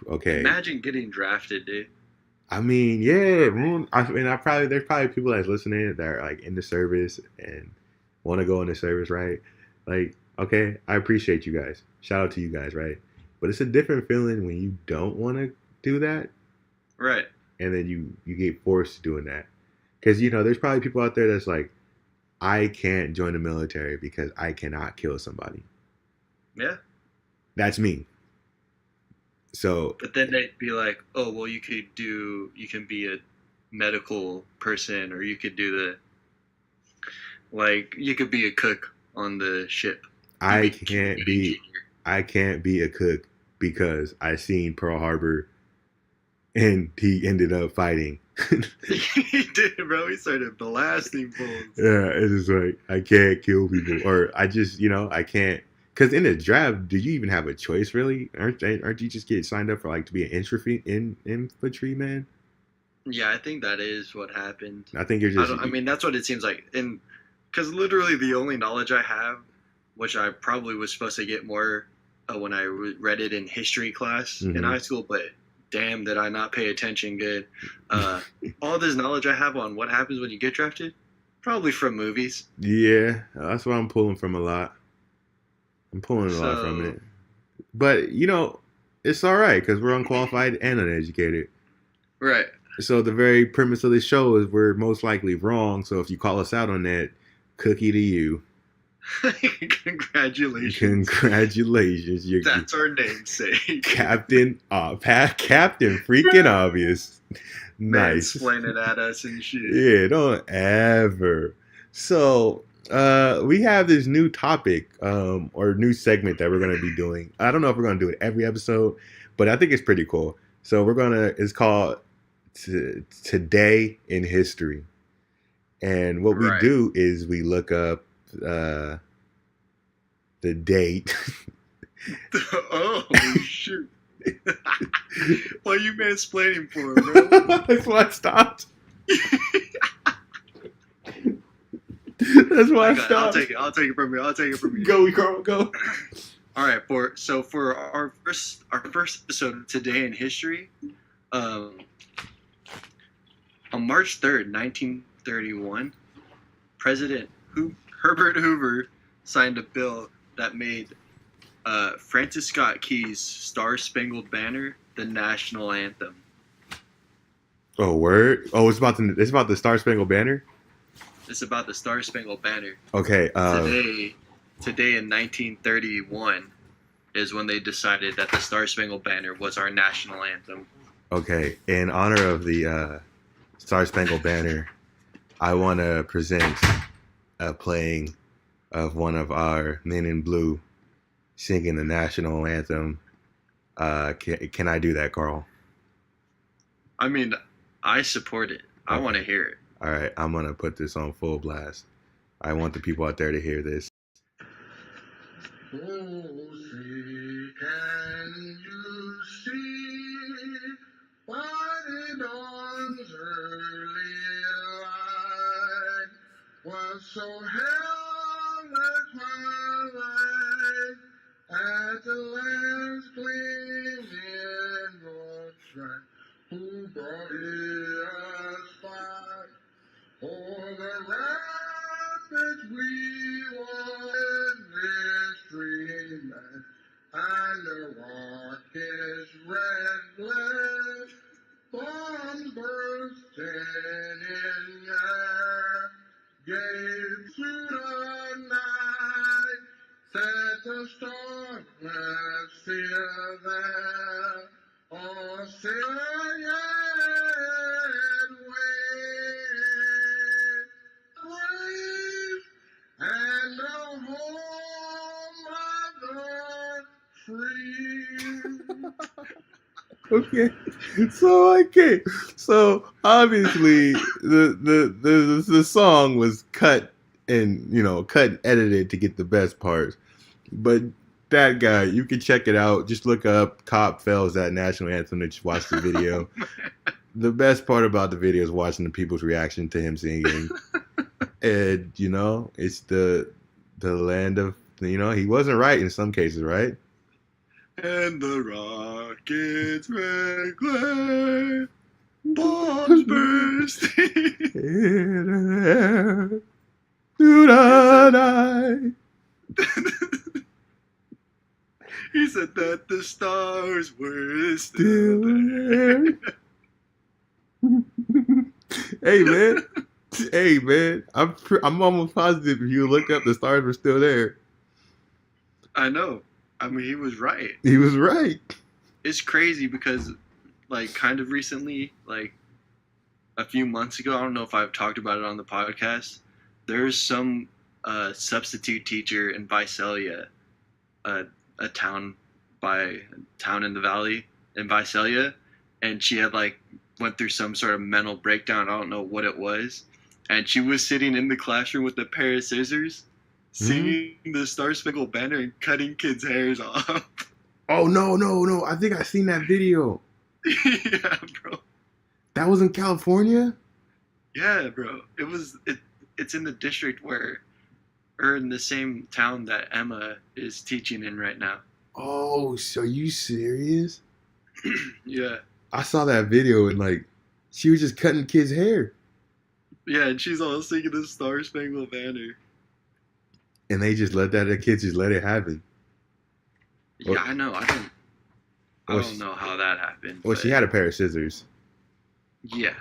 Okay. Imagine getting drafted, dude. I mean, yeah. There's probably people that's listening that are like in the service and want to go in the service, right? Like, okay, I appreciate you guys. Shout out to you guys, right? But it's a different feeling when you don't want to do that, right? And then you get forced to doing that, because there's probably people out there that's like, I can't join the military because I cannot kill somebody. Yeah, that's me. So, but then they'd be like, oh, well, you can be a medical person, or you could do you could be a cook on the ship. I can't be a cook because I seen Pearl Harbor and he ended up fighting. He did, bro. He started blasting fools. Yeah, it's just like, I can't kill people. Or I just, I can't. Because in the draft, do you even have a choice, really? Aren't you just get signed up for like to be an infantryman? Yeah, I think that is what happened. I think you're just. I mean, that's what it seems like. And because literally the only knowledge I have, which I probably was supposed to get more when I read it in history class in high school, but damn, did I not pay attention good. All this knowledge I have on what happens when you get drafted, probably from movies. Yeah, that's what I'm pulling from a lot. I'm pulling a lot from it. But, it's all right because we're unqualified and uneducated. Right. So the very premise of the show is we're most likely wrong. So if you call us out on that, cookie to you. Congratulations. That's our namesake. Captain freaking obvious. Nice. Mansplaining at us and shit. Yeah, don't ever. So we have this new topic or new segment that we're going to be doing. I don't know if we're going to do it every episode, but I think it's pretty cool. So it's called Today in History. And what we do is we look up the date. Oh, shoot. What are you mansplaining for, bro? That's why I stopped. That's why I stopped. I'll take it from you. Go, Carl, go. All right, for our first episode of Today in History, on March 3rd, 1931, President Herbert Hoover signed a bill that made Francis Scott Key's Star-Spangled Banner the national anthem. Oh, word? Oh, it's about the Star-Spangled Banner? It's about the Star-Spangled Banner. Okay. Today in 1931 is when they decided that the Star-Spangled Banner was our national anthem. Okay. In honor of the Star-Spangled Banner, I want to present a playing of one of our men in blue singing the national anthem. Can I do that, Carl? I mean, I support it. I want to hear it. All right, I'm going to put this on full blast. I want the people out there to hear this. Oh, see, can you see by the dawn's early light was so heavenly twilight as the lamps gleam in your sight, who brought us by o'er the rapids we walk in dreamland, and the rocket's red glare, bombs bursting in air, gave to the night, set the storm clouds still there, all still yet wait, and the home of the free. Okay, so obviously the song was cut and cut and edited to get the best parts, but that guy, you can check it out. Just look up "Cop Fails That National Anthem" and just watch the video. The best part about the video is watching the people's reaction to him singing, and it's the land of he wasn't right in some cases, right? And the rocket's red glare, bombs bursting. He said that the stars were still there. Hey man, I'm almost positive if you look up, the stars were still there. I know. I mean, he was right. He was right. It's crazy because, like, kind of recently, like, a few months ago, I don't know if I've talked about it on the podcast, there's some substitute teacher in Visalia, a town in the valley in Visalia, and she had, like, went through some sort of mental breakdown. I don't know what it was. And she was sitting in the classroom with a pair of scissors, singing the Star-Spangled Banner and cutting kids' hairs off. Oh, no. I think I seen that video. Yeah, bro. That was in California? Yeah, bro. It's in the district or in the same town that Emma is teaching in right now. Oh, so you serious? Yeah. I saw that video and, like, she was just cutting kids' hair. Yeah, and she's all singing the Star-Spangled Banner. And they just the kids just let it happen. Yeah, I know. I don't know how that happened. Well, she had a pair of scissors. Yeah.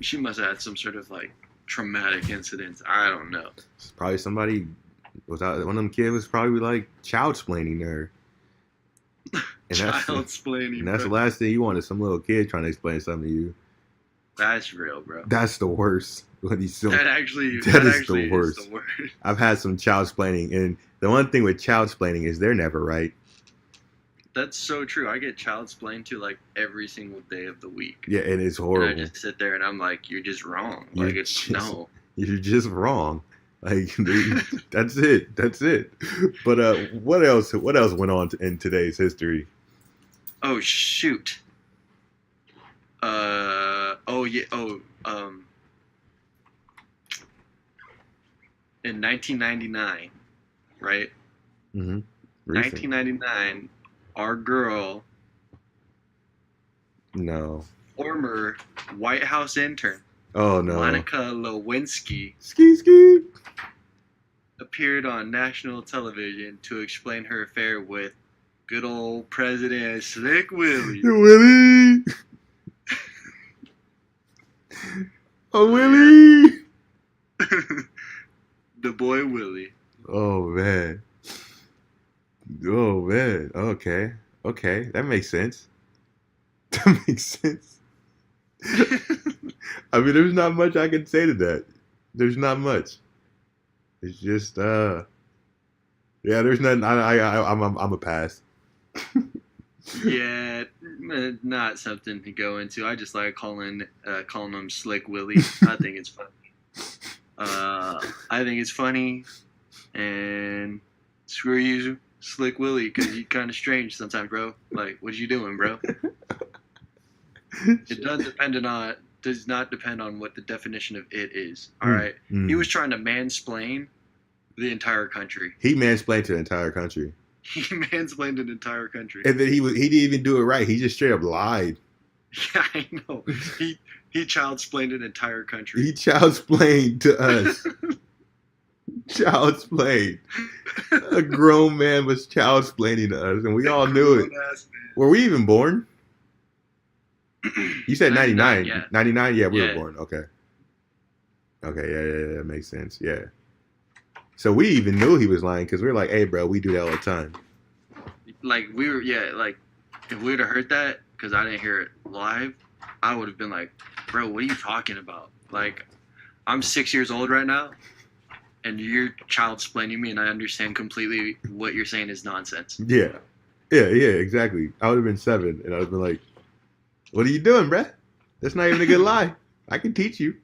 She must have had some sort of, like, traumatic incident. I don't know. Probably somebody one of them kids was probably, like, child-splaining her. And Child-splaining. And that's the last thing you want is some little kid trying to explain something to you. That's real, bro. That's the worst. That is the worst. I've had some child-splaining, and the one thing with child-splaining is they're never right. That's so true. I get child-splained to, like, every single day of the week. Yeah, and it's horrible. And I just sit there and I'm like, you're just wrong. You're just wrong. Like, that's it. But what else went on in today's history? Oh shoot. In 1999, right? Mm-hmm. 1999, our girl, former White House intern, Monica Lewinsky, ski, appeared on national television to explain her affair with good old President Slick Willie. Willie! Oh, Willie! The boy Willie. Oh, man. Okay. That makes sense. I mean, there's not much I can say to that. There's not much. It's just, yeah, there's nothing. I'm a pass. Yeah, not something to go into. I just like calling him Slick Willie. I think it's funny. I think it's funny, and screw you, Slick Willie, because you kind of strange sometimes, bro. Like, what you doing, bro? It does not depend on what the definition of it is. All right, he was trying to mansplain the entire country. He mansplained to the entire country. He mansplained an entire country. And then he didn't even do it right. He just straight up lied. Yeah, I know. He child-splained an entire country. He child-splained to us. Child-splained. A grown man was child-splaining to us, and we all knew it. Were we even born? You said 99. Yeah. 99? Yeah, we were born. Okay. Okay, yeah, that makes sense. Yeah. So we even knew he was lying because we were like, hey, bro, we do that all the time. Like, like, if we would have heard that, because I didn't hear it live, I would have been like, bro, what are you talking about? Like, I'm 6 years old right now, and you're child-splaining me, and I understand completely what you're saying is nonsense. Yeah, exactly. I would have been 7, and I would have been like, what are you doing, bruh? That's not even a good lie. I can teach you.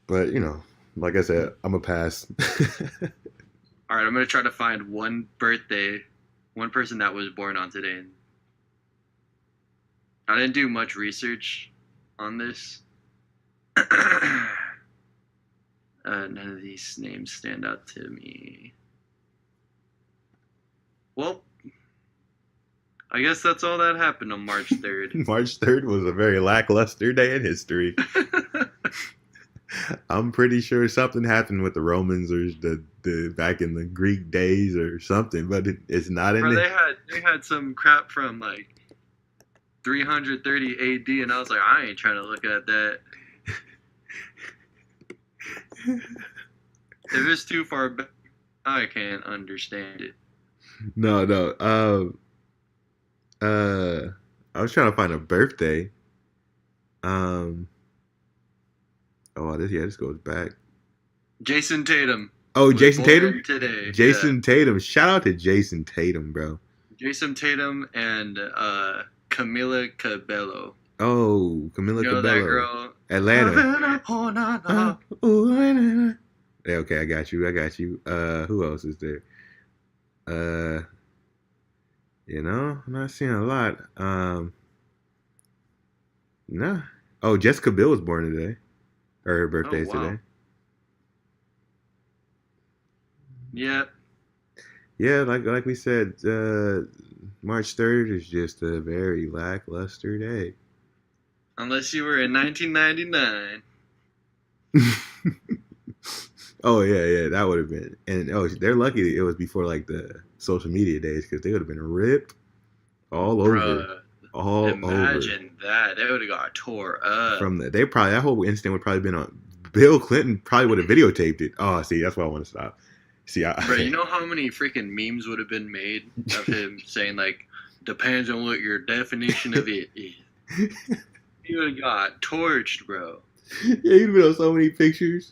But, you know, like I said, I'm a pass. All right, I'm going to try to find one person that was born on today. I didn't do much research on this. None of these names stand out to me. Well, I guess that's all that happened on March 3rd. March 3rd was a very lackluster day in history. I'm pretty sure something happened with the Romans or the back in the Greek days or something, but it's not in there. They had some crap from like 330 AD, and I was like, I ain't trying to look at that. If it's too far back, I can't understand it. No. I was trying to find a birthday. This goes back. Jason Tatum. Oh, Jason Tatum? Today. Jason Tatum. Shout out to Jason Tatum, bro. Jason Tatum and Camila Cabello. Oh, Camila Cabello. That girl. Atlanta. Yeah, okay, I got you. Who else is there? I'm not seeing a lot. No. Oh, Jessica Biel was born today. Or her birthday is today. Yep. Yeah, like we said, March 3rd is just a very lackluster day. Unless you were in 1999. Oh, yeah, that would have been. And they're lucky it was before like the social media days because they would have been ripped all over. Imagine that. They would have got tore up. That whole incident would probably been on. Bill Clinton probably would have videotaped it. Oh, see, that's why I want to stop. See, bro, you know how many freaking memes would have been made of him saying like, depends on what your definition of it is. He would have got torched, bro. Yeah, he'd been on so many pictures.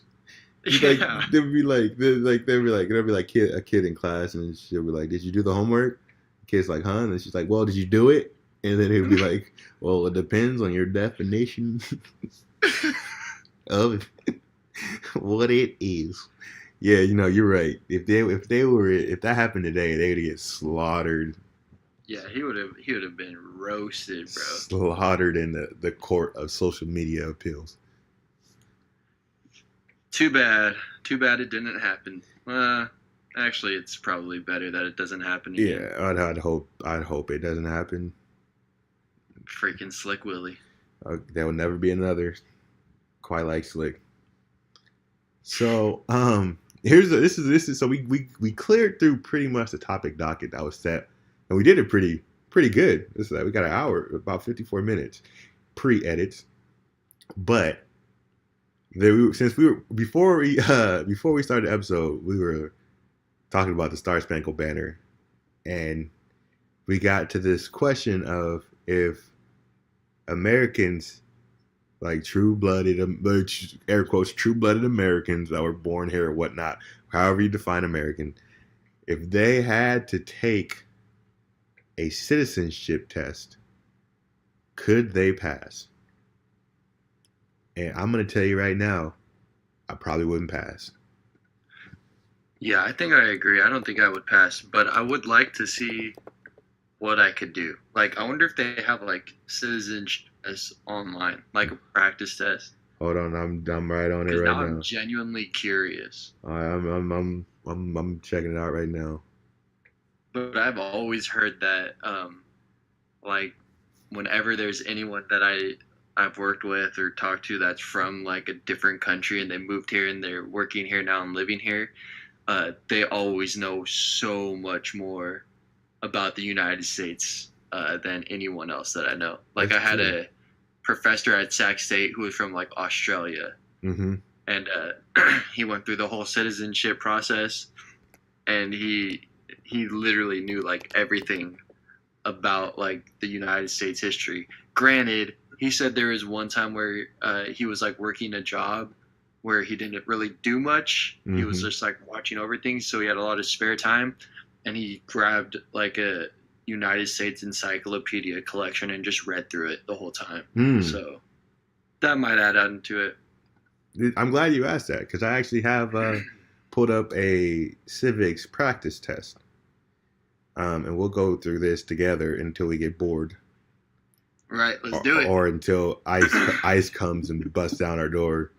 Yeah. There'd be like a kid in class, and she'll be like, "Did you do the homework?" The kid's like, "Huh?" And she's like, "Well, did you do it?" And then he'd be like, "Well, it depends on your definition of what it is." Yeah, you're right. If that happened today, they would get slaughtered. Yeah, he would have been roasted, bro. Slaughtered in the court of social media appeals. Too bad it didn't happen. Actually, it's probably better that it doesn't happen again. Yeah, I'd hope it doesn't happen. Freaking Slick Willie. There will never be another quite like Slick. So, this is so we cleared through pretty much the topic docket that was set, and we did it pretty good. This is like we got an hour, about 54 minutes, pre-edits, but. Before we started the episode, we were talking about the Star-Spangled Banner, and we got to this question of if Americans, like true-blooded, air quotes, true-blooded Americans that were born here or whatnot, however you define American, if they had to take a citizenship test, could they pass? And I'm going to tell you right now, I probably wouldn't pass. Yeah, I think I agree. I don't think I would pass, but I would like to see what I could do. Like, I wonder if they have like citizenship tests online, like a practice test. Hold on, I'm right on it Because right now now. I'm genuinely curious. I'm checking it out right now. But I've always heard that, like, whenever there's anyone that I've worked with or talked to that's from like a different country and they moved here and they're working here now and living here, they always know so much more about the United States than anyone else that I know. Like, That's I had true. a professor at Sac State who was from like Australia, Mm-hmm. and he went through the whole citizenship process, and he literally knew like everything about like the United States history. Granted, he said there was one time where he was like working a job where he didn't really do much. He was Mhm. just like watching over things, so he had a lot of spare time, and he grabbed like a United States encyclopedia collection and just read through it the whole time. Hmm. So that might add on to it. I'm glad you asked that because I actually have pulled up a civics practice test. And we'll go through this together until we get bored. Right, let's do it. Or until ICE comes and busts down our door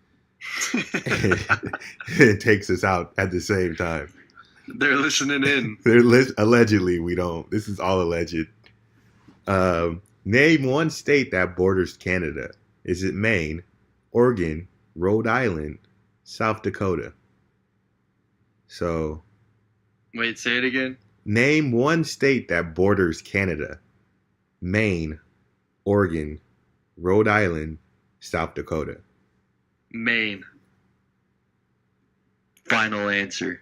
and takes us out at the same time. They're listening in. Allegedly, we don't. This is all alleged. Name one state that borders Canada. Is it Maine, Oregon, Rhode Island, South Dakota? So, Wait, say it again. name one state that borders Canada. Maine, Oregon, Rhode Island, South Dakota. Maine. Final answer.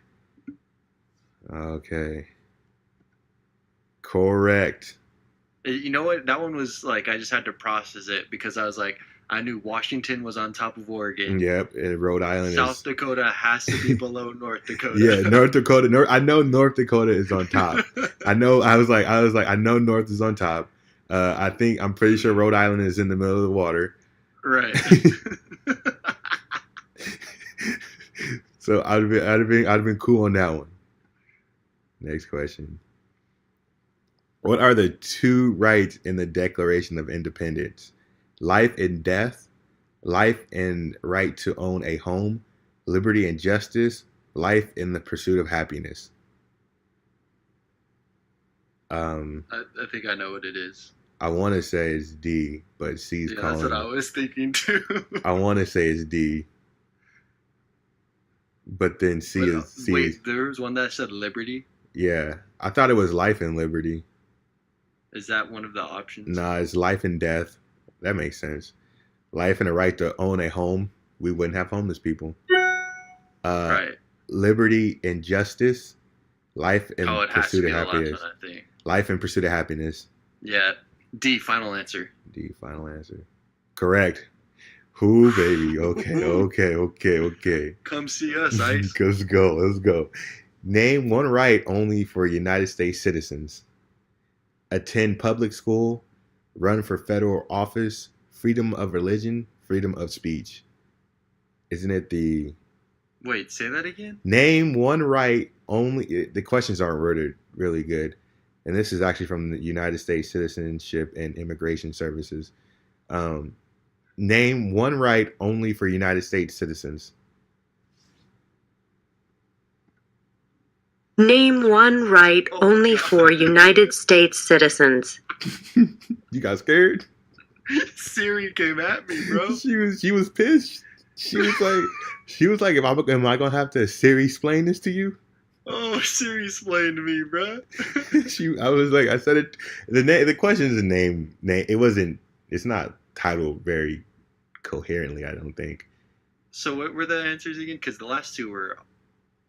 Okay. Correct. You know what? That one was like, I just had to process it because I was like, I knew Washington was on top of Oregon. Yep, and Rhode Island South is... Dakota has to be below North Dakota. Yeah, North Dakota. I know North Dakota is on top. I know. I was like, I know North is on top. I'm pretty sure Rhode Island is in the middle of the water. Right. So I'd have been cool on that one. Next question. What are the two rights in the Declaration of Independence? Life and death, life and right to own a home, liberty and justice, life in the pursuit of happiness. I think I know what it is. I want to say it's D, but C's Yeah, calling. that's what I was thinking too. I want to say it's D, but then C is. Wait, there was one that said liberty. Yeah, I thought it was life and liberty. Is that one of the options? Nah, it's life and death. That makes sense. Life and the right to own a home. We wouldn't have homeless people. Right. Liberty and justice. Life and Oh, it has to pursuit be of the last happiness. one, I think. Life and pursuit of happiness. Yeah. D, final answer. D, final answer. Correct. Who, baby? Okay. Come see us, Ice. Let's go. Name one right only for United States citizens. Attend public school, run for federal office, freedom of religion, freedom of speech. Isn't it the... Wait, say that again? Name one right only... The questions aren't worded really good. And this is actually from the United States Citizenship and Immigration Services. Name one right only for United States citizens. Name one right only for United States citizens. You got scared? Siri came at me, bro. She was pissed. She was like, am I gonna have to Siri explain this to you? Oh, Siri explained to me, bro. I said it. The question is a name. It's not titled very coherently, I don't think. So what were the answers again? Because the last two were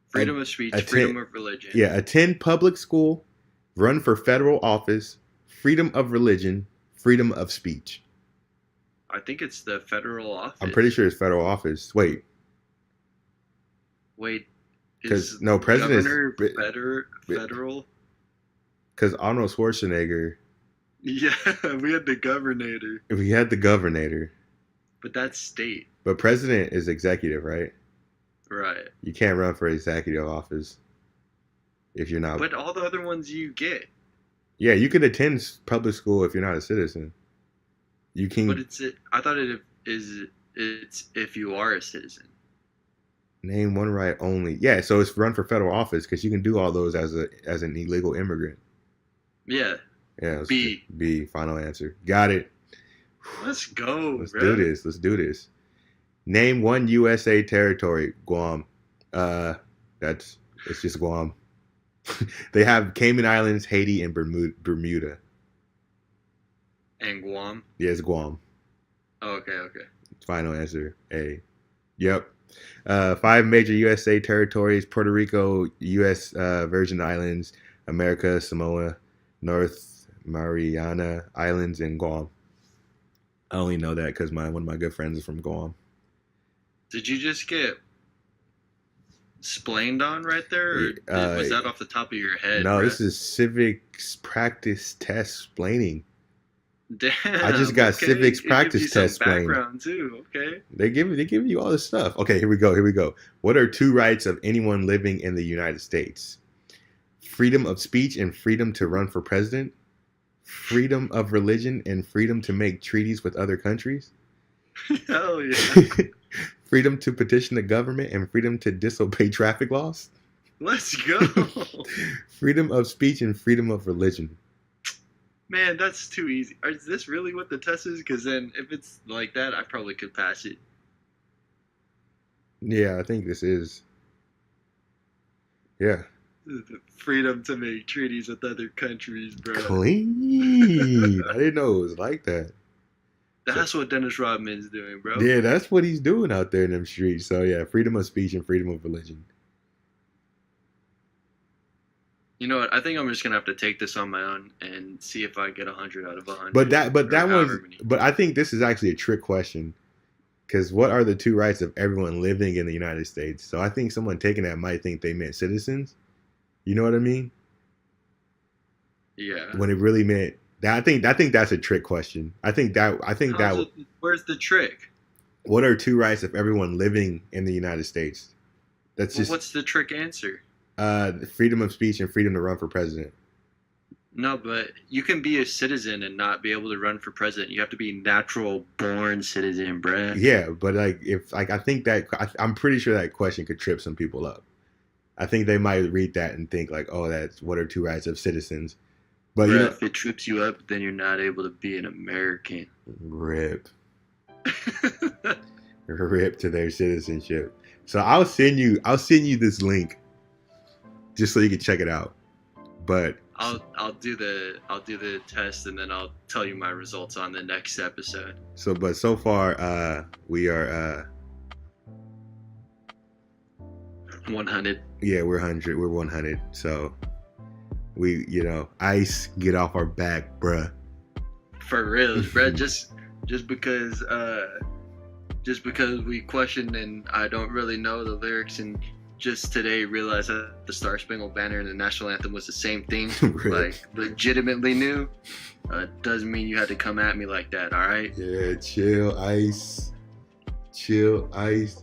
freedom of speech, attend- freedom of religion. Yeah, attend public school, run for federal office, freedom of religion, freedom of speech. I think it's the federal office. I'm pretty sure it's federal office. Wait, Because because no, president governor is federal. Because Arnold Schwarzenegger, Yeah, we had the governor, we had the governor, but that's state, but president is executive, right? right? You can't run for executive office if you're not. But all the other ones you get. Yeah, you can attend public school if you're not a citizen. You can. But I thought it's if you are a citizen. Name one right only. Yeah, so it's run for federal office because you can do all those as an illegal immigrant. Yeah. Yeah. B. B. Final answer. Got it. Let's go. Let's bro. do this. Let's do this. Name one USA territory. Guam. It's just Guam. They have Cayman Islands, Haiti, and Bermuda. And Guam. Yeah, it's Guam. Oh, okay. Final answer. A. Yep. 5 major USA territories: Puerto Rico, U.S. Virgin Islands, America, Samoa, North Mariana Islands, and Guam. I only know that because one of my good friends is from Guam. Did you just get splained on right there? Or was that off the top of your head? No, bro? this is civics practice test splaining. Damn. I just got civics practice test splaining. Background too. Okay. They give you all this stuff. Okay, here we go. What are 2 rights of anyone living in the United States? Freedom of speech and freedom to run for president. Freedom of religion and freedom to make treaties with other countries. Hell yeah. Freedom to petition the government and freedom to disobey traffic laws. Let's go. Freedom of speech and freedom of religion. Man, that's too easy. Is this really what the test is? Because then if it's like that, I probably could pass it. Yeah, I think this is. Yeah. The freedom to make treaties with other countries, bro. Clean. I didn't know it was like that. That's what Dennis Rodman's doing, bro. Yeah, that's what he's doing out there in them streets. So yeah, freedom of speech and freedom of religion. You know what? I think I'm just gonna have to take this on my own and see if I get 100 out of 100. But I think this is actually a trick question. Because what are the 2 rights of everyone living in the United States? So I think someone taking that might think they meant citizens. You know what I mean? Yeah. When it really meant that, I think that's a trick question. Where's the trick? What are 2 rights of everyone living in the United States? What's the trick answer? Freedom of speech and freedom to run for president. No, but you can be a citizen and not be able to run for president. You have to be natural born citizen, bruh. Yeah, but I think I'm pretty sure that question could trip some people up. I think they might read that and think like, oh, that's what are 2 rights of citizens. But bruh, if it trips you up, then you're not able to be an American. Rip. Rip to their citizenship. So I'll send you this link just so you can check it out. But I'll do the test and then I'll tell you my results on the next episode. So far we are 100. Yeah, we're 100. We're 100. So we, ice, get off our back, bruh. For real, bruh. Just because we questioned and I don't really know the lyrics and just today realized that the Star-Spangled Banner and the national anthem was the same thing. Really? Like legitimately new. Doesn't mean you had to come at me like that. All right. Yeah, chill, ice. Chill, ice.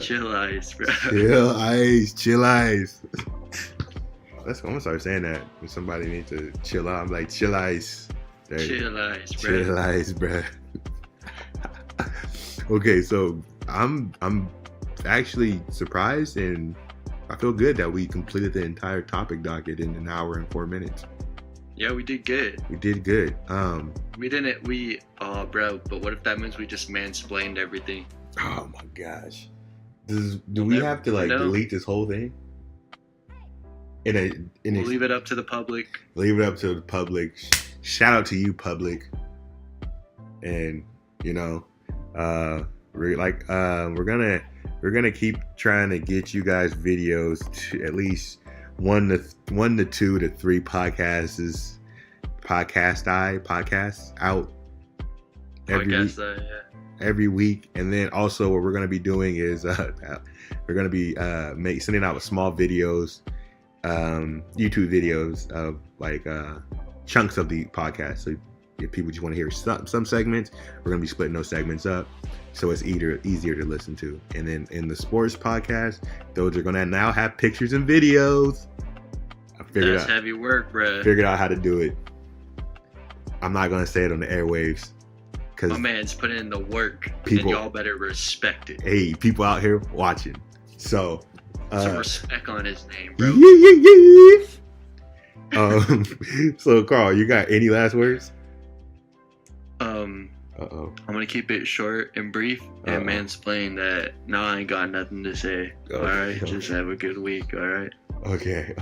Chill ice, bro. Chill ice. Chill ice. I'm gonna start saying that when somebody needs to chill out. I'm like, chill ice. Chill ice, bro. Chill ice, bro. Okay, so I'm actually surprised and I feel good that we completed the entire topic docket in an hour and 4 minutes. Yeah, we did good. We did good. Bro, but what if that means we just mansplained everything? Oh my gosh. Do we have to delete this whole thing? We'll leave it up to the public. Leave it up to the public. Shout out to you, public. And we're gonna keep trying to get you guys videos to at least 1 to 2 to 3 podcasts out every week. And then also what we're gonna be doing is we're gonna be sending out small videos YouTube videos of like chunks of the podcast. So if people just want to hear some segments, we're gonna be splitting those segments up, so it's easier to listen to. And then in the sports podcast, those are gonna now have pictures and videos. That's heavy work, bro. Figured out how to do it. I'm not gonna say it on the airwaves because my man's putting in the work, people, and y'all better respect it. Hey, people out here watching. So some respect on his name, bro. So Carl, you got any last words? I'm gonna keep it short and brief and mansplain that I ain't got nothing to say. Alright, just have a good week, alright? Okay,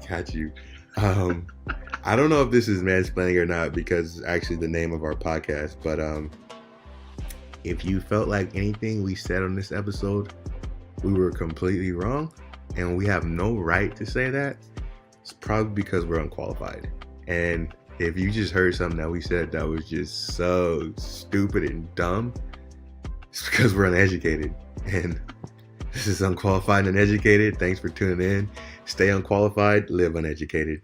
got you. I don't know if this is mansplaining or not because it's actually the name of our podcast, but if you felt like anything we said on this episode, we were completely wrong, and we have no right to say that, it's probably because we're unqualified. And if you just heard something that we said that was just so stupid and dumb, it's because we're uneducated. And this is Unqualified and Uneducated. Thanks for tuning in. Stay unqualified, live uneducated.